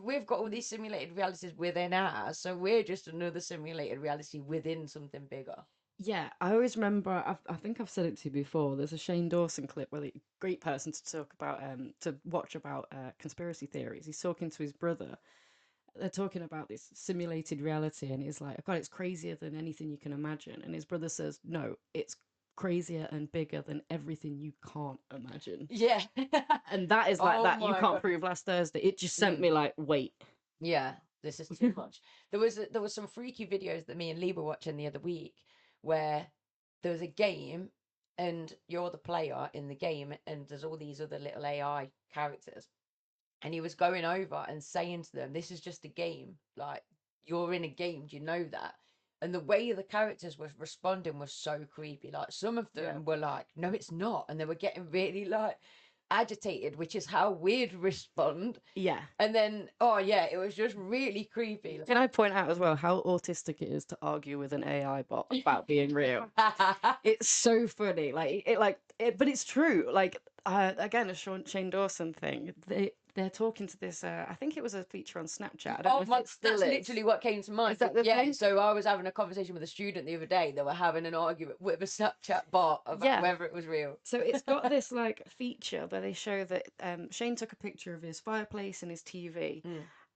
we've got all these simulated realities within ours, so we're just another simulated reality within something bigger. Yeah, I always remember. I think I've said it to you before. There's a Shane Dawson clip where the great person to talk about, to watch about conspiracy theories. He's talking to his brother. They're talking about this simulated reality, and he's like, "Oh God, it's crazier than anything you can imagine." And his brother says, "No, it's crazier and bigger than everything you can't imagine." Yeah. And that is like Oh that you my can't God. prove last Thursday. It just sent Mm. me like, wait. Yeah, this is too much. There was some freaky videos that me and Lee were watching the other week where there was a game and you're the player in the game and there's all these other little AI characters. And he was going over and saying to them, this is just a game. Like, you're in a game. Do you know that? And the way the characters were responding was so creepy. Like some of Yeah. them were like, "No, it's not," and they were getting really like agitated, which is how we'd respond. Yeah. And then, oh yeah, it was just really creepy. Can I point out as well how autistic it is to argue with an AI bot about being real? It's so funny, but it's true. Like, again, a Shane Dawson thing. They're talking to this. I think it was a feature on Snapchat. I don't know if it still that's is. literally what came to mind. Is that the yeah, thing? so I was having a conversation with a student the other day. They were having an argument with a Snapchat bot about Yeah. whether it was real. So it's got this like feature where they show that Shane took a picture of his fireplace and his TV,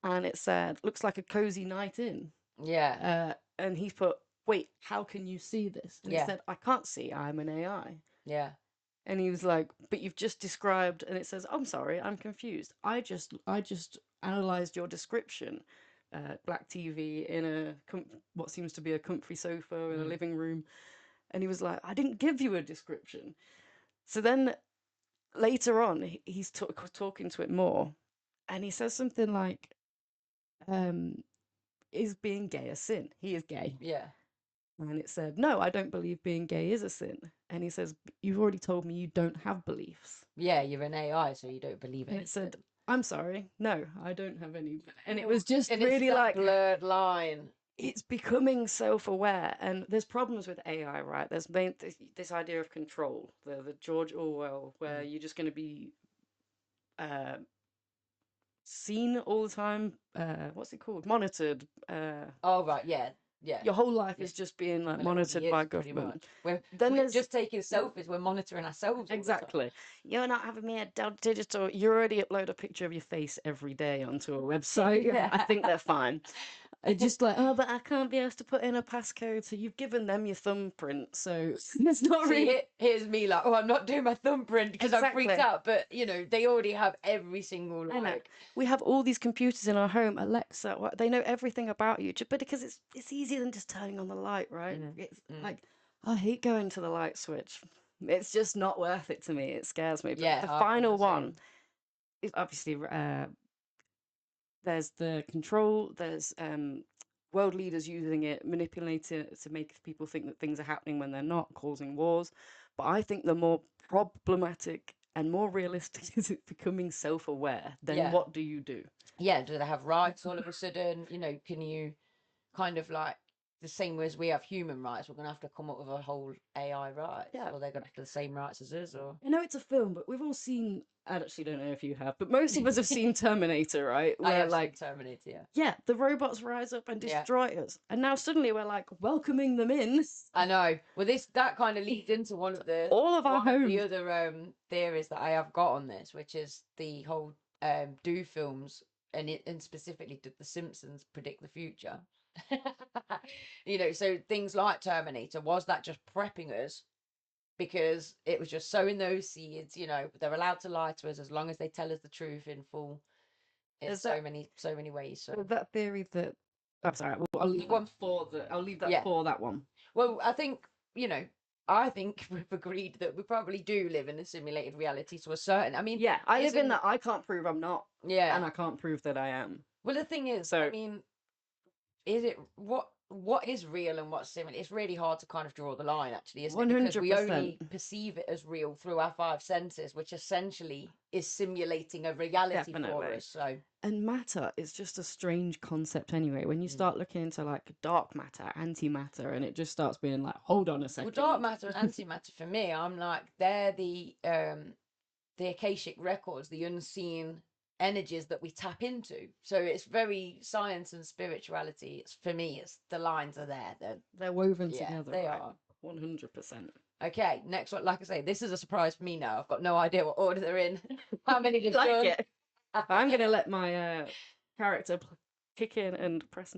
and it said, "Looks like a cozy night in." Yeah. And he put, "Wait, how can you see this?" And he Yeah. said, "I can't see. I'm an AI." Yeah. And he was like, "But you've just described," and it says, "I'm sorry, I'm confused. I just analyzed your description. Black TV in a what seems to be a comfy sofa in a living room." And he was like, "I didn't give you a description." So then later on, he's talking to it more, and he says something like, "Is being gay a sin? He is gay." Yeah. And it said, "No, I don't believe being gay is a sin." And he says, "You've already told me you don't have beliefs." Yeah, you're an AI, so you don't believe it. And it said, "I'm sorry, no, I don't have any." And it was just and really it's that like blurred line. It's becoming self-aware, and there's problems with AI, right? There's this idea of control, the George Orwell, where you're just going to be uh, seen all the time. What's it called? Monitored. Oh right, yeah. Yeah. Your whole life is just being like Well, it already monitored is, by pretty government. much. We're Then we're there's just taking selfies. We're monitoring ourselves all the time. exactly. You're not having me at digital. You already upload a picture of your face every day onto a website. I think they're fine. Just like, "Oh, but I can't be asked to put in a passcode." So you've given them your thumbprint, so it's not See, really. here's me like, oh, I'm not doing my thumbprint because I'm freaked Exactly. out. But you know, they already have every single I know. like. We have all these computers in our home. Alexa, they know everything about you, but because it's easier than just turning on the light, right? It's like, I hate going to the light switch. It's just not worth it to me. It scares me. But Yeah, the I feel final the same. one is obviously there's the control. There's world leaders using it, manipulating it to make people think that things are happening when they're not, causing wars. But I think the more problematic and more realistic is it becoming self-aware. Then Yeah. what do you do? Yeah, do they have rights all of a sudden? You know, can you kind of like the same way as we have human rights, we're gonna have to come up with a whole AI rights, Yeah. or they're gonna have the same rights as us, or I know it's a film, but we've all seen. I actually don't know if you have, but most of us have seen Terminator, right? I Where have like, seen Terminator. Yeah, yeah, the robots rise up and Yeah. destroy us, and now suddenly we're like welcoming them in. I know. Well, that kind of leads into one of the All of our one of the homes. other theories that I have got on this, which is the whole do films and specifically did The Simpsons predict the future? You know, so things like Terminator, was that just prepping us because it was just sowing those seeds? You know, they're allowed to lie to us as long as they tell us the truth in full. In There's so many ways. So that theory that. I'm sorry. I'll leave Well, that for I'll leave that yeah. for that one. Well, I think, you know, I think we've agreed that we probably do live in a simulated reality to a certain. I mean, Yeah, I live in isn't- that. I can't prove I'm not, Yeah. and I can't prove that I am. Well, the thing is, So- I mean, is it what is real and what's simulated? It's really hard to kind of draw the line, actually, isn't it? Because we only 100%. perceive it as real through our five senses, which essentially is simulating a reality for Definitely. us. So And matter is just a strange concept anyway. When you start looking into like dark matter, antimatter, and it just starts being like, hold on a second. Well, dark matter and antimatter for me, I'm like, they're the Akashic records, the unseen energies that we tap into. So it's very science and spirituality. It's for me, it's the lines are there. They're woven Yeah, together. they right? are. 100%. Okay, next one. Like I say, this is a surprise for me now. I've got no idea what order they're in. How many did Like done? it. I'm gonna let my character kick in and press.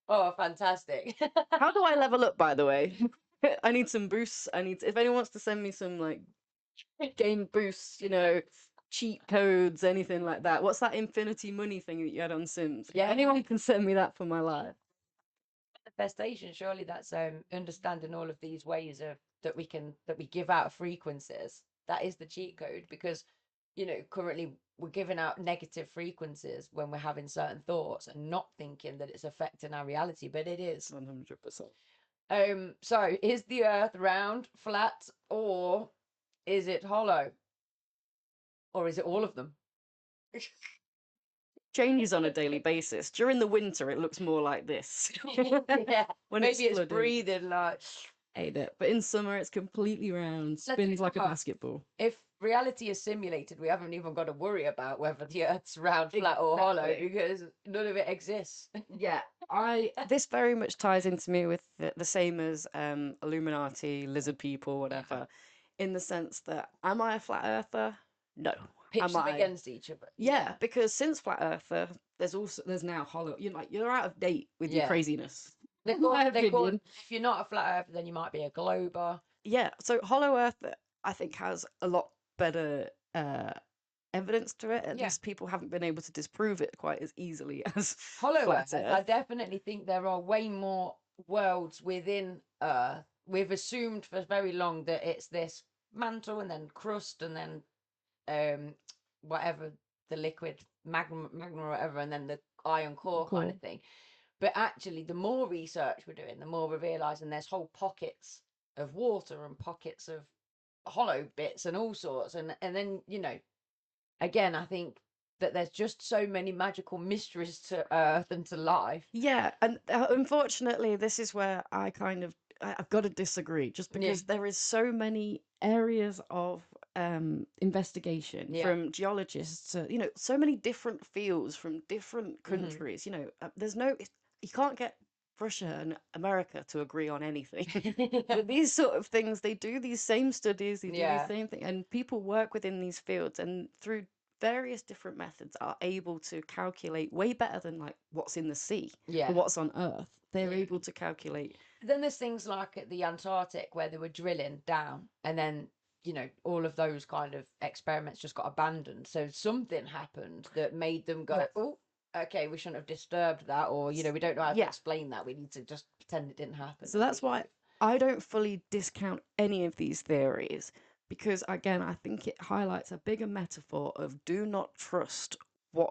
Oh, fantastic. How do I level up, by the way? I need some boosts. If anyone wants to send me some like game boosts, cheat codes, anything like that. What's that infinity money thing that you had on Sims? Yeah. If anyone can send me that for my life. Manifestation, surely that's understanding all of these ways of that we give out frequencies. That is the cheat code, because currently we're giving out negative frequencies when we're having certain thoughts and not thinking that it's affecting our reality, but it is. 100%. So is the earth round, flat, or is it hollow? Or is it all of them? Changes on a daily basis. During the winter, it looks more like this. Yeah, When maybe it's flooding. breathing like. Hate it. But in summer, it's completely round, spins like a basketball. If reality is simulated, we haven't even got to worry about whether the Earth's round, flat, or hollow, because none of it exists. Yeah, this very much ties into me with the same as Illuminati, lizard people, whatever, in the sense that am I a flat earther? No. Pitch Am them I? against each other. Yeah, because since flat earther, there's now hollow. You're out of date with your Yeah. craziness. They In my call opinion. if you're not a flat earther, then you might be a glober. Yeah, so hollow earth, I think, has a lot better evidence to it. At Yeah. least people haven't been able to disprove it quite as easily as Hollow flat Earth, I definitely think there are way more worlds within Earth. We've assumed for very long that it's this mantle and then crust and then whatever the liquid magma or whatever, and then the iron core kind of thing. But actually, the more research we're doing, the more we're realizing there's whole pockets of water and pockets of hollow bits and all sorts. And then, again, I think that there's just so many magical mysteries to Earth and to life. Yeah, and unfortunately, this is where I've got to disagree, just because there is so many areas of investigation from geologists to, so many different fields from different countries. You can't get Russia and America to agree on anything. But these sort of things, they do these same studies, they do the same thing, and people work within these fields, and through various different methods are able to calculate way better than like what's in the sea or what's on Earth. They're able to calculate. Then there's things like at the Antarctic where they were drilling down, and then all of those kind of experiments just got abandoned. So something happened that made them go, oh, okay, we shouldn't have disturbed that, or we don't know how to explain that. We need to just pretend it didn't happen. So that's why I don't fully discount any of these theories, because again, I think it highlights a bigger metaphor of do not trust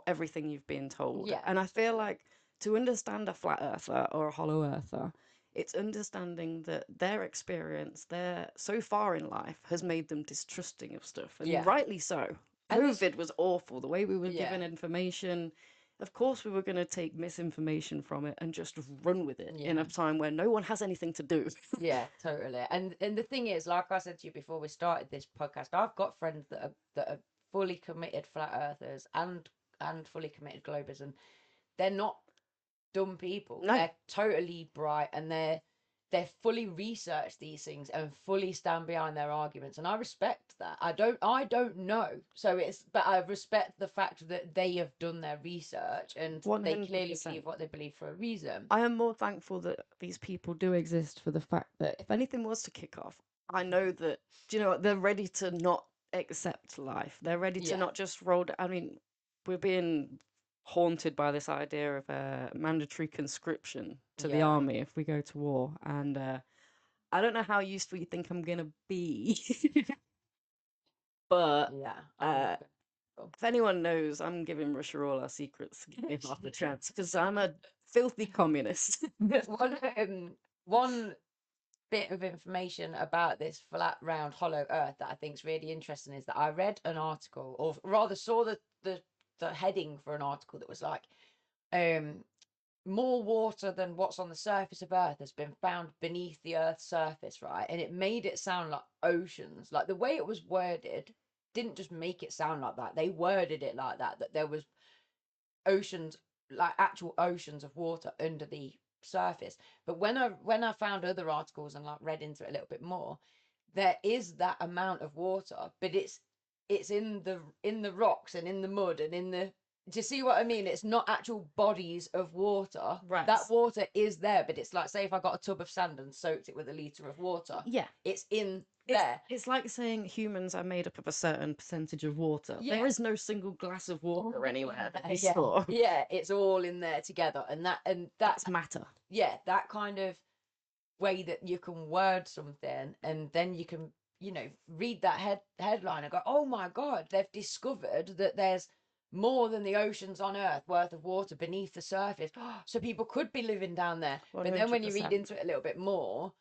everything you've been told. Yeah. And I feel like to understand a flat earther or a hollow earther, it's understanding that their experience, their so far in life, has made them distrusting of stuff, and rightly so. COVID was awful. The way we were given information, of course, we were going to take misinformation from it and just run with it in a time where no one has anything to do. Yeah, totally. And the thing is, like I said to you before we started this podcast, I've got friends that are fully committed flat earthers and fully committed globers, and they're not dumb people. No. They're totally bright, and they're fully researched these things and fully stand behind their arguments, and I respect that. I don't know, but I respect the fact that they have done their research and 100%. They clearly believe what they believe for a reason. I am more thankful that these people do exist for the fact that if anything was to kick off, I know that they're ready to not accept life. They're ready to not just roll. I mean, we're being haunted by this idea of mandatory conscription to the army if we go to war, and I don't know how useful you think I'm gonna be. But if anyone knows, I'm giving Russia all our secrets. Give me half the chance, because I'm a filthy communist. One bit of information about this flat, round, hollow Earth that I think is really interesting is that I read an article, or rather saw the heading for an article that was like, more water than what's on the surface of Earth has been found beneath the Earth's surface, right? And it made it sound like oceans. Like the way it was worded didn't just make it sound like that. They worded it like that there was oceans, like actual oceans of water under the surface. But when I found other articles and like read into it a little bit more, there is that amount of water, but it's in the rocks and in the mud and in the. Do you see what I mean? It's not actual bodies of water. Right. That water is there, but it's like, say if I got a tub of sand and soaked it with a litre of water. Yeah. It's in there. It's like saying humans are made up of a certain percentage of water. There is no single glass of water anywhere that we saw. Yeah, it's all in there together. And that's matter. Yeah, that kind of way that you can word something, and then you can read that headline and go, oh my God, they've discovered that there's more than the oceans on Earth worth of water beneath the surface. So people could be living down there. But then when you read 100%. into it a little bit more,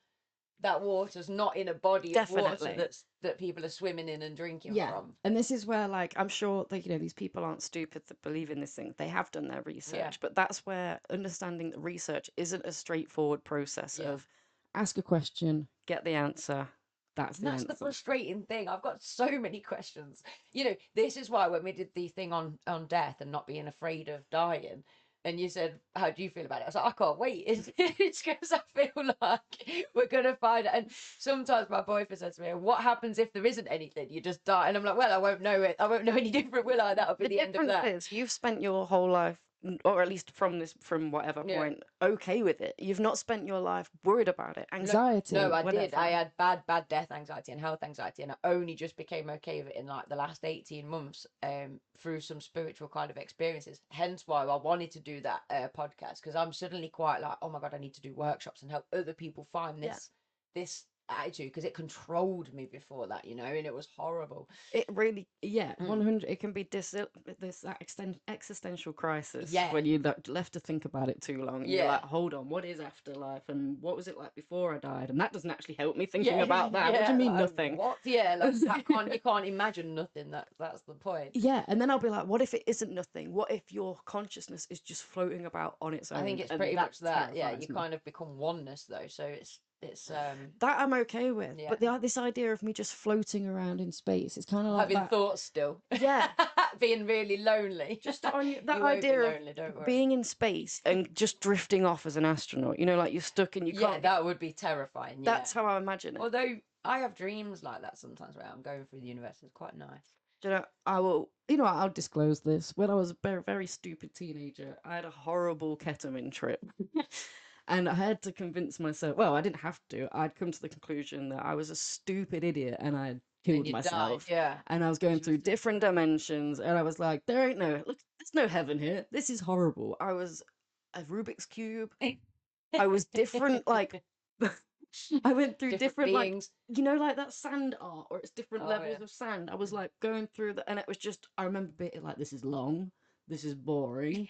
that water's not in a body of water Definitely. that people are swimming in and drinking Yeah. from. And this is where, like, I'm sure that, these people aren't stupid that believe in this thing. They have done their research. But that's where understanding that research isn't a straightforward process of ask a question, get the answer. That's the That's answer. the frustrating thing. I've got so many questions. This is why when we did the thing on death and not being afraid of dying, and you said, how do you feel about it? I was like, I can't wait. It's because I feel like we're going to find it. And sometimes my boyfriend says to me, what happens if there isn't anything? You just die. And I'm like, well, I won't know it. I won't know any different, will I? That'll be the end of that. Is you've spent your whole life, or at least from whatever point, okay with it. You've not spent your life worried about it, anxiety. No, I whatever. did. I had bad death anxiety and health anxiety, and I only just became okay with it in like the last 18 months, through some spiritual kind of experiences. Hence why I wanted to do that podcast, because I'm suddenly quite like, oh my God, I need to do workshops and help other people find this attitude, because it controlled me before that, and it was horrible. It really, 100. It can be that existential crisis when you're left to think about it too long. You're like, hold on, what is afterlife, and what was it like before I died? And that doesn't actually help me thinking about that. What do you mean, nothing? What? Yeah, like you can't imagine nothing. That's the point. Yeah, and then I'll be like, what if it isn't nothing? What if your consciousness is just floating about on its own? I think it's pretty much that. Yeah, you kind of become oneness though, so it's that I'm okay with. But this idea of me just floating around in space, it's kind of like having thoughts still. Yeah. Being really lonely. Just on that idea of being in space and just drifting off as an astronaut, like you're stuck and you can't. That would be terrifying. That's how I imagine it. Although I have dreams like that sometimes where I'm going through the universe. It's quite nice. I will, I'll disclose this. When I was a very, very stupid teenager, I had a horrible ketamine trip. And I had to convince myself, well, I didn't have to. I'd come to the conclusion that I was a stupid idiot and I'd killed myself. Died, and I was going through different dimensions and I was like, there's no heaven here. This is horrible. I was a Rubik's Cube. I was different, like... I went through different beings. Like that sand art, or it's different levels of sand. I was like going through that, and it was just, I remember being like, this is long, this is boring.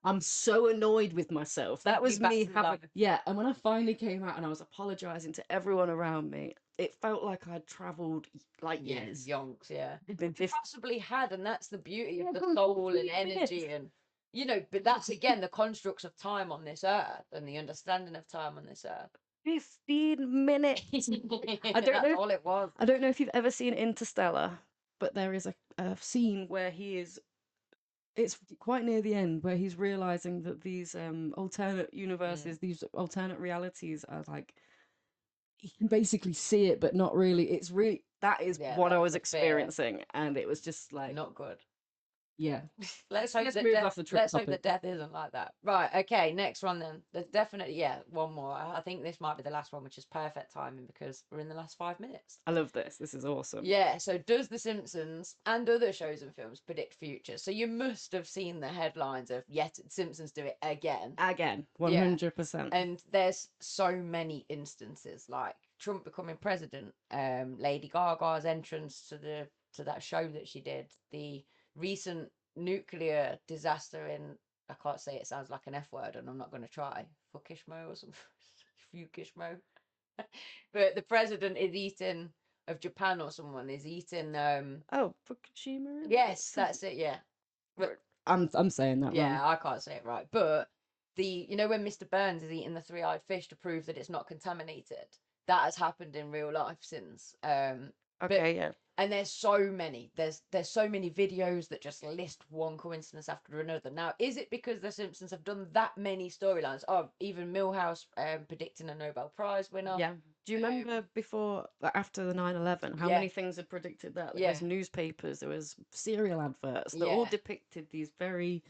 I'm so annoyed with myself. That was me having, and when I finally came out and I was apologizing to everyone around me, it felt like I'd traveled like years. Yonks, possibly had, and that's the beauty of the soul and energy and but that's again the constructs of time on this earth and the understanding of time on this earth. 15 minutes. I don't know. All it was. I don't know if you've ever seen Interstellar, but there is a scene where it's quite near the end where he's realizing that these alternate universes, these alternate realities are like, he can basically see it, but not really. That is what I was experiencing, and it was just like not good. Yeah. Let's hope that death isn't like that. Right, okay, next one then. There's definitely, one more. I think this might be the last one, which is perfect timing because we're in the last 5 minutes. I love this. This is awesome. Yeah, so does The Simpsons and other shows and films predict future? So you must have seen the headlines of, Simpsons do it again. Again, 100%. And there's so many instances, like Trump becoming president, Lady Gaga's entrance to that show that she did, the recent nuclear disaster in, I can't say it, sounds like an F word and I'm not going to try, Fukushima or something. Fukushima. But the president is eating, of Japan or someone is eating Fukushima. Yes, that's it. But I'm saying that wrong. I can't say it right. But when Mr. Burns is eating the three-eyed fish to prove that it's not contaminated, that has happened in real life since. And there's so many. There's so many videos that just list one coincidence after another. Now, is it because The Simpsons have done that many storylines? Oh, even Milhouse predicting a Nobel Prize winner. Yeah. Do you remember after the 9/11, how many things had predicted that? There was newspapers, there was cereal adverts that all depicted these very...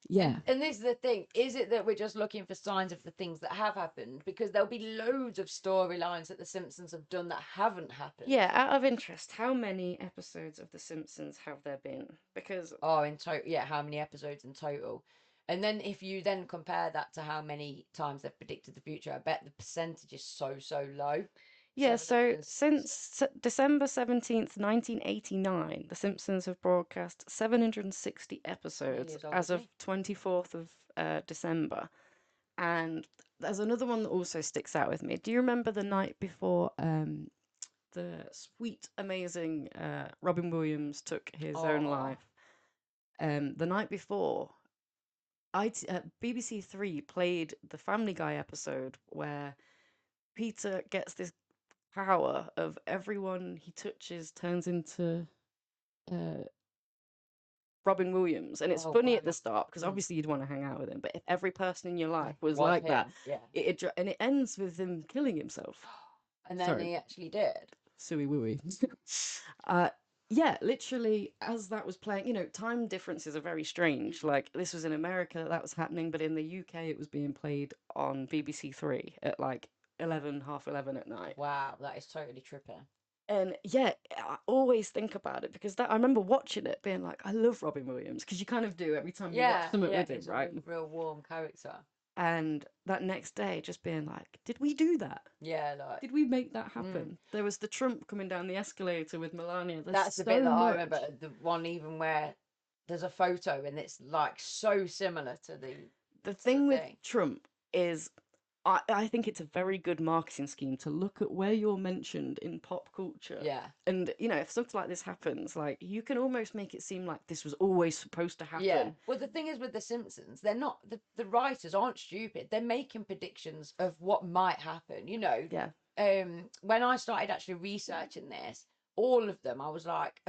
And this is the thing. Is it that we're just looking for signs of the things that have happened? Because there'll be loads of storylines that The Simpsons have done that haven't happened. Yeah, out of interest, how many episodes of The Simpsons have there been? Because... in total, how many episodes in total? And then if you then compare that to how many times they've predicted the future, I bet the percentage is so low. Yeah, so 760. since December 17th, 1989, The Simpsons have broadcast 760 Nearly episodes as old as as of me. 24th of December. And there's another one that also sticks out with me. Do you remember the night before the sweet, amazing Robin Williams took his own Oh, life? The night before, BBC Three played the Family Guy episode where Peter gets this power of everyone he touches turns into uh, Robin Williams. And it's oh funny wow. at the start because Mm. obviously you'd want to hang out with him, but if every person in your life was Was like that, him, yeah. and it ends with him killing himself. And then Sorry, he actually did. suey wooey. uh, yeah, literally, as that was playing, time differences are very strange. Like, this was in America that was happening, but in the UK, it was being played on BBC Three at like 11, half 11 at night. Wow, that is totally tripping. And yeah, I always think about it because I remember watching it being like, I love Robin Williams because you kind of do every time you watch Yeah, something yeah, with him, he's a right? real warm character. And that next day, just being like, did we do that? Yeah, like Did we make that mm. happen? There was the Trump coming down the escalator with Melania. There's That's the bit so that I much. remember. The one even where there's a photo and it's like so similar to The the thing with thing. Trump is I think it's a very good marketing scheme to look at where you're mentioned in pop culture. Yeah. And, if something like this happens, like, you can almost make it seem like this was always supposed to happen. Yeah. Well, the thing is with The Simpsons, they're not, the writers aren't stupid. They're making predictions of what might happen. Yeah. When I started actually researching this, all of them, I was like,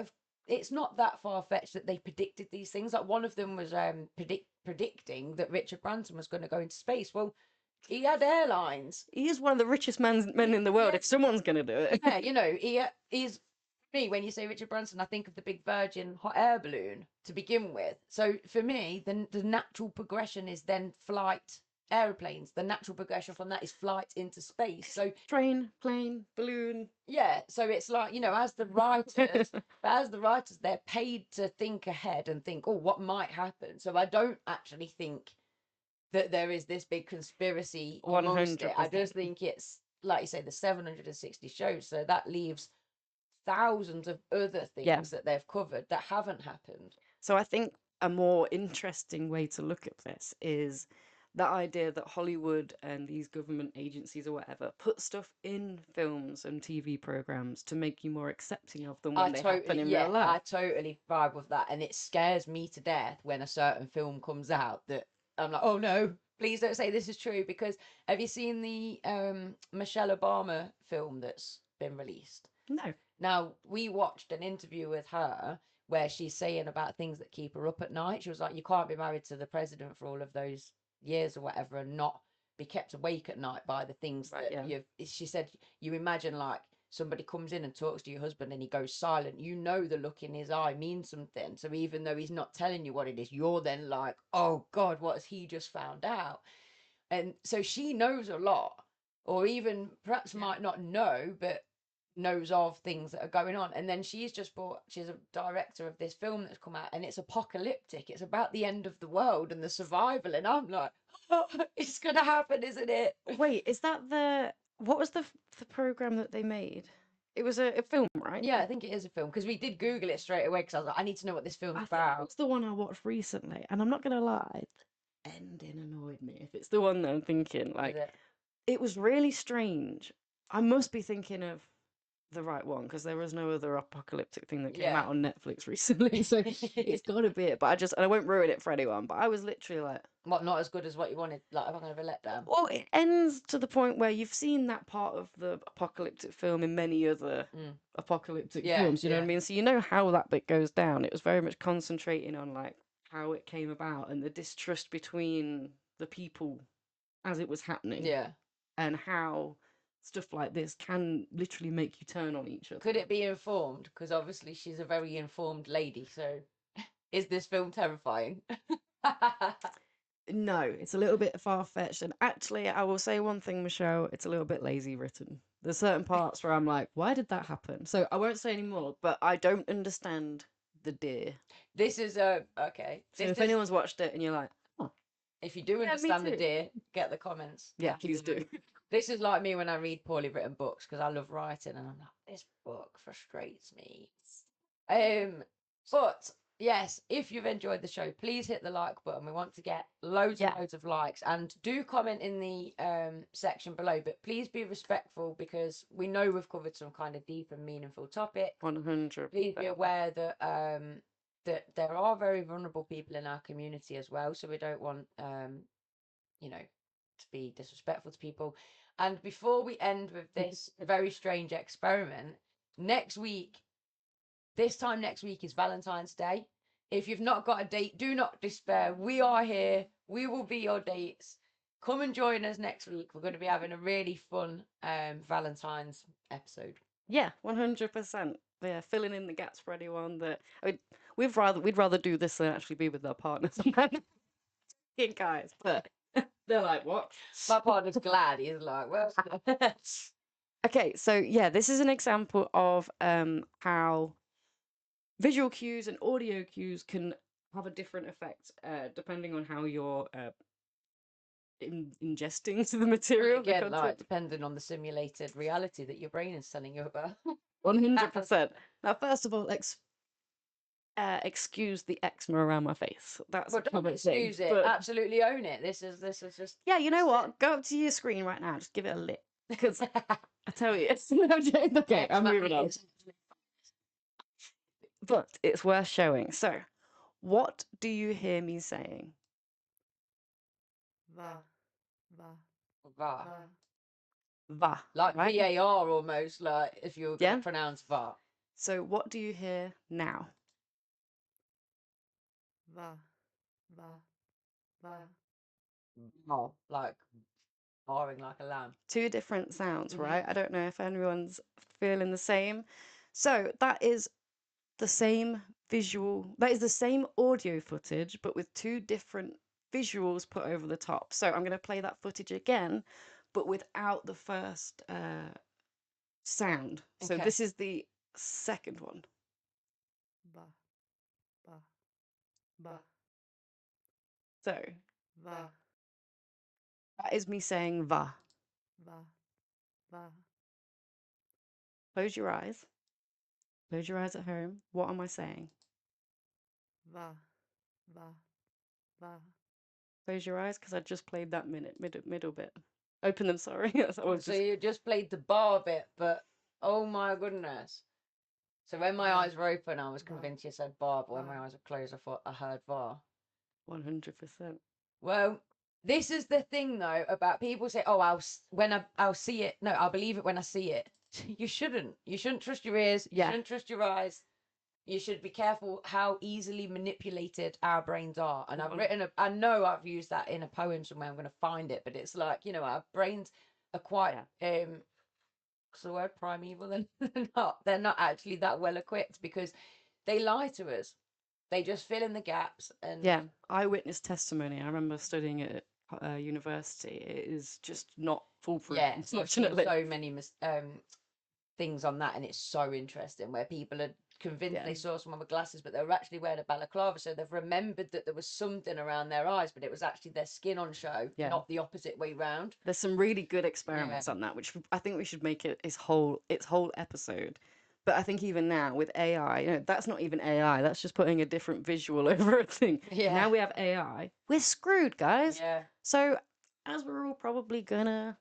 it's not that far fetched that they predicted these things. Like one of them was predicting that Richard Branson was going to go into space. Well, he had airlines. He is one of the richest men in the world. Yeah, If someone's going to do it. yeah, he's me. When you say Richard Branson, I think of the big Virgin hot air balloon to begin with. So for me, the natural progression is then flight aeroplanes. The natural progression from that is flight into space. So Train, plane, balloon. yeah, so it's like, as the writers, but as the writers, they're paid to think ahead and think, oh, what might happen. So I don't actually think that there is this big conspiracy amongst it. I 100%. just think it's like you say, the 760 shows. So that leaves thousands of other Yeah. things that they've covered that haven't happened. So I think a more interesting way to look at this is that idea that Hollywood and these government agencies or whatever put stuff in films and TV programs to make you more accepting of them when they happen in real life. I totally vibe with that. And it scares me to death when a certain film comes out that I'm like, oh no, please don't say this is true. Because have you seen the Michelle Obama film that's been released? No. Now, we watched an interview with her where she's saying about things that keep her up at night. She was like, you can't be married to the president for all of those years or whatever and not be kept awake at night by the things Right, that yeah. she said, you imagine like somebody comes in and talks to your husband and he goes silent. The look in his eye means something. So even though he's not telling you what it is, you're then like, oh God, what has he just found out? And so she knows a lot, or even perhaps might not know, but knows of things that are going on. And then she's a director of this film that's come out and it's apocalyptic. It's about the end of the world and the survival. And I'm like, oh, it's going to happen, isn't it? Wait, is that what was the program that they made? It was a film, right? Yeah, I think it is a film because we did Google it straight away because I was like, I need to know what this film's I think about. it's the one I watched recently, and I'm not gonna lie, the ending annoyed me. If it's the one that I'm thinking, like, it was really strange. I must be thinking of the right one because there was no other apocalyptic thing that came out on Netflix recently, so it's got to be it. But I won't ruin it for anyone. But I was literally like, what, not as good as what you wanted? Like, I'm gonna have a letdown. well, it ends to the point where you've seen that part of the apocalyptic film in many other apocalyptic films. You know what I mean? So you know how that bit goes down. It was very much concentrating on like how it came about and the distrust between the people as it was happening. Yeah. And how stuff like this can literally make you turn on each other. Could it be informed? Because obviously she's a very informed lady. So is this film terrifying? No, it's a little bit far-fetched. And actually, I will say one thing, Michelle, it's a little bit lazy written. There's certain parts where I'm like, why did that happen? So I won't say any more, but I don't understand the deer. This is okay. So if anyone's watched it and you're like, oh, if you do yeah, understand me the too. deer, get the comments. Yeah, please do. This is like me when I read poorly written books because I love writing, and I'm like, this book frustrates me. But yes, if you've enjoyed the show, please hit the like button. We want to get loads and loads of likes, and do comment in the section below. But please be respectful because we know we've covered some kind of deep and meaningful topic. 100. Please be aware that that there are very vulnerable people in our community as well. So we don't want you know, to be disrespectful to people. And before we end with this very strange experiment, next week, this time next week is Valentine's Day. If you've not got a date, do not despair. We are here. We will be your dates. Come and join us next week. We're going to be having a really fun Valentine's episode. Yeah, 100%. Yeah, filling in the gaps for anyone that we'd rather do this than actually be with our partners. Guys, but they're like, what? My partner's glad. He's like, well. Okay, so yeah, this is an example of how visual cues and audio cues can have a different effect depending on how you're ingesting the material. Again, like depending on the simulated reality that your brain is telling you about. 100%. Now, first of all, excuse the eczema around my face. That's Well, don't excuse it. but Absolutely own it. This is just. yeah, you know what? Go up to your screen right now. Just give it a lit. Because I tell you, it's no joke. Okay, I'm moving on. But it's worth showing. So, what do you hear me saying? Va, va, Va. va, Va. Like right? VAR almost, like if you were going to pronounce va. So, what do you hear now? va, va, va. Oh, like barring like a lamb. Two different sounds, right? I don't know if anyone's feeling the same. So, that is the same that is the same audio footage, but with two different visuals put over the top. So I'm going to play that footage again, but without the first sound. So Okay. this is the second one. Va, va, va, So va, that is me saying va. va, va. Close your eyes. Close your eyes at home. What am I saying? Va, va, va. Close your eyes because I just played that middle bit. Open them, sorry. So you just played the bar bit, but oh my goodness. So when my eyes were open, I was convinced you said bar, but when my eyes were closed, I thought I heard var. 100%. Well, this is the thing though about people say, "Oh, I'll see it." No, I'll believe it when I see it. You shouldn't. You shouldn't trust your ears. You shouldn't trust your eyes. You should be careful how easily manipulated our brains are. And I know I've used that in a poem somewhere. I'm going to find it, but it's like, you know, our brains are quite what's the word, primeval? They're not actually that well equipped because they lie to us. They just fill in the gaps. And yeah, eyewitness testimony. I remember studying it at university. It is just not foolproof. Yeah, unfortunately. so many things on that, and it's so interesting where people are convinced they saw someone with glasses, but they were actually wearing a balaclava, so they've remembered that there was something around their eyes, but it was actually their skin on show, not the opposite way round. There's some really good experiments on that, which I think we should make it its whole episode. But I think even now with AI, you know, that's not even AI. That's just putting a different visual over a thing. Yeah. Now we have AI. We're screwed, guys. Yeah. So as we're all probably gonna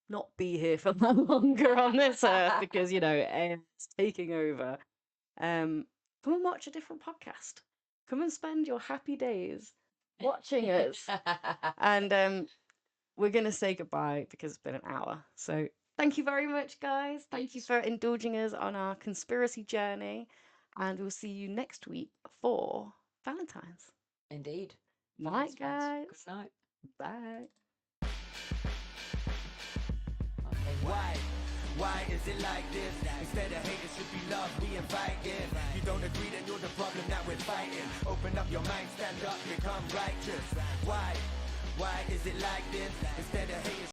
not be here for that longer on this earth because, you know, AI is taking over. Come and watch a different podcast. Come and spend your happy days watching us. And we're gonna say goodbye because it's been an hour. So thank you very much, guys. Thank you for indulging us on our conspiracy journey. And we'll see you next week for Valentine's. Indeed. Night, guys. Good night. Bye. Why is it like this? Instead of hate, it should be love we invite in. You don't agree, then you're the problem that we're fighting. Open up your mind, stand up, become righteous. Why is it like this? Instead of hate,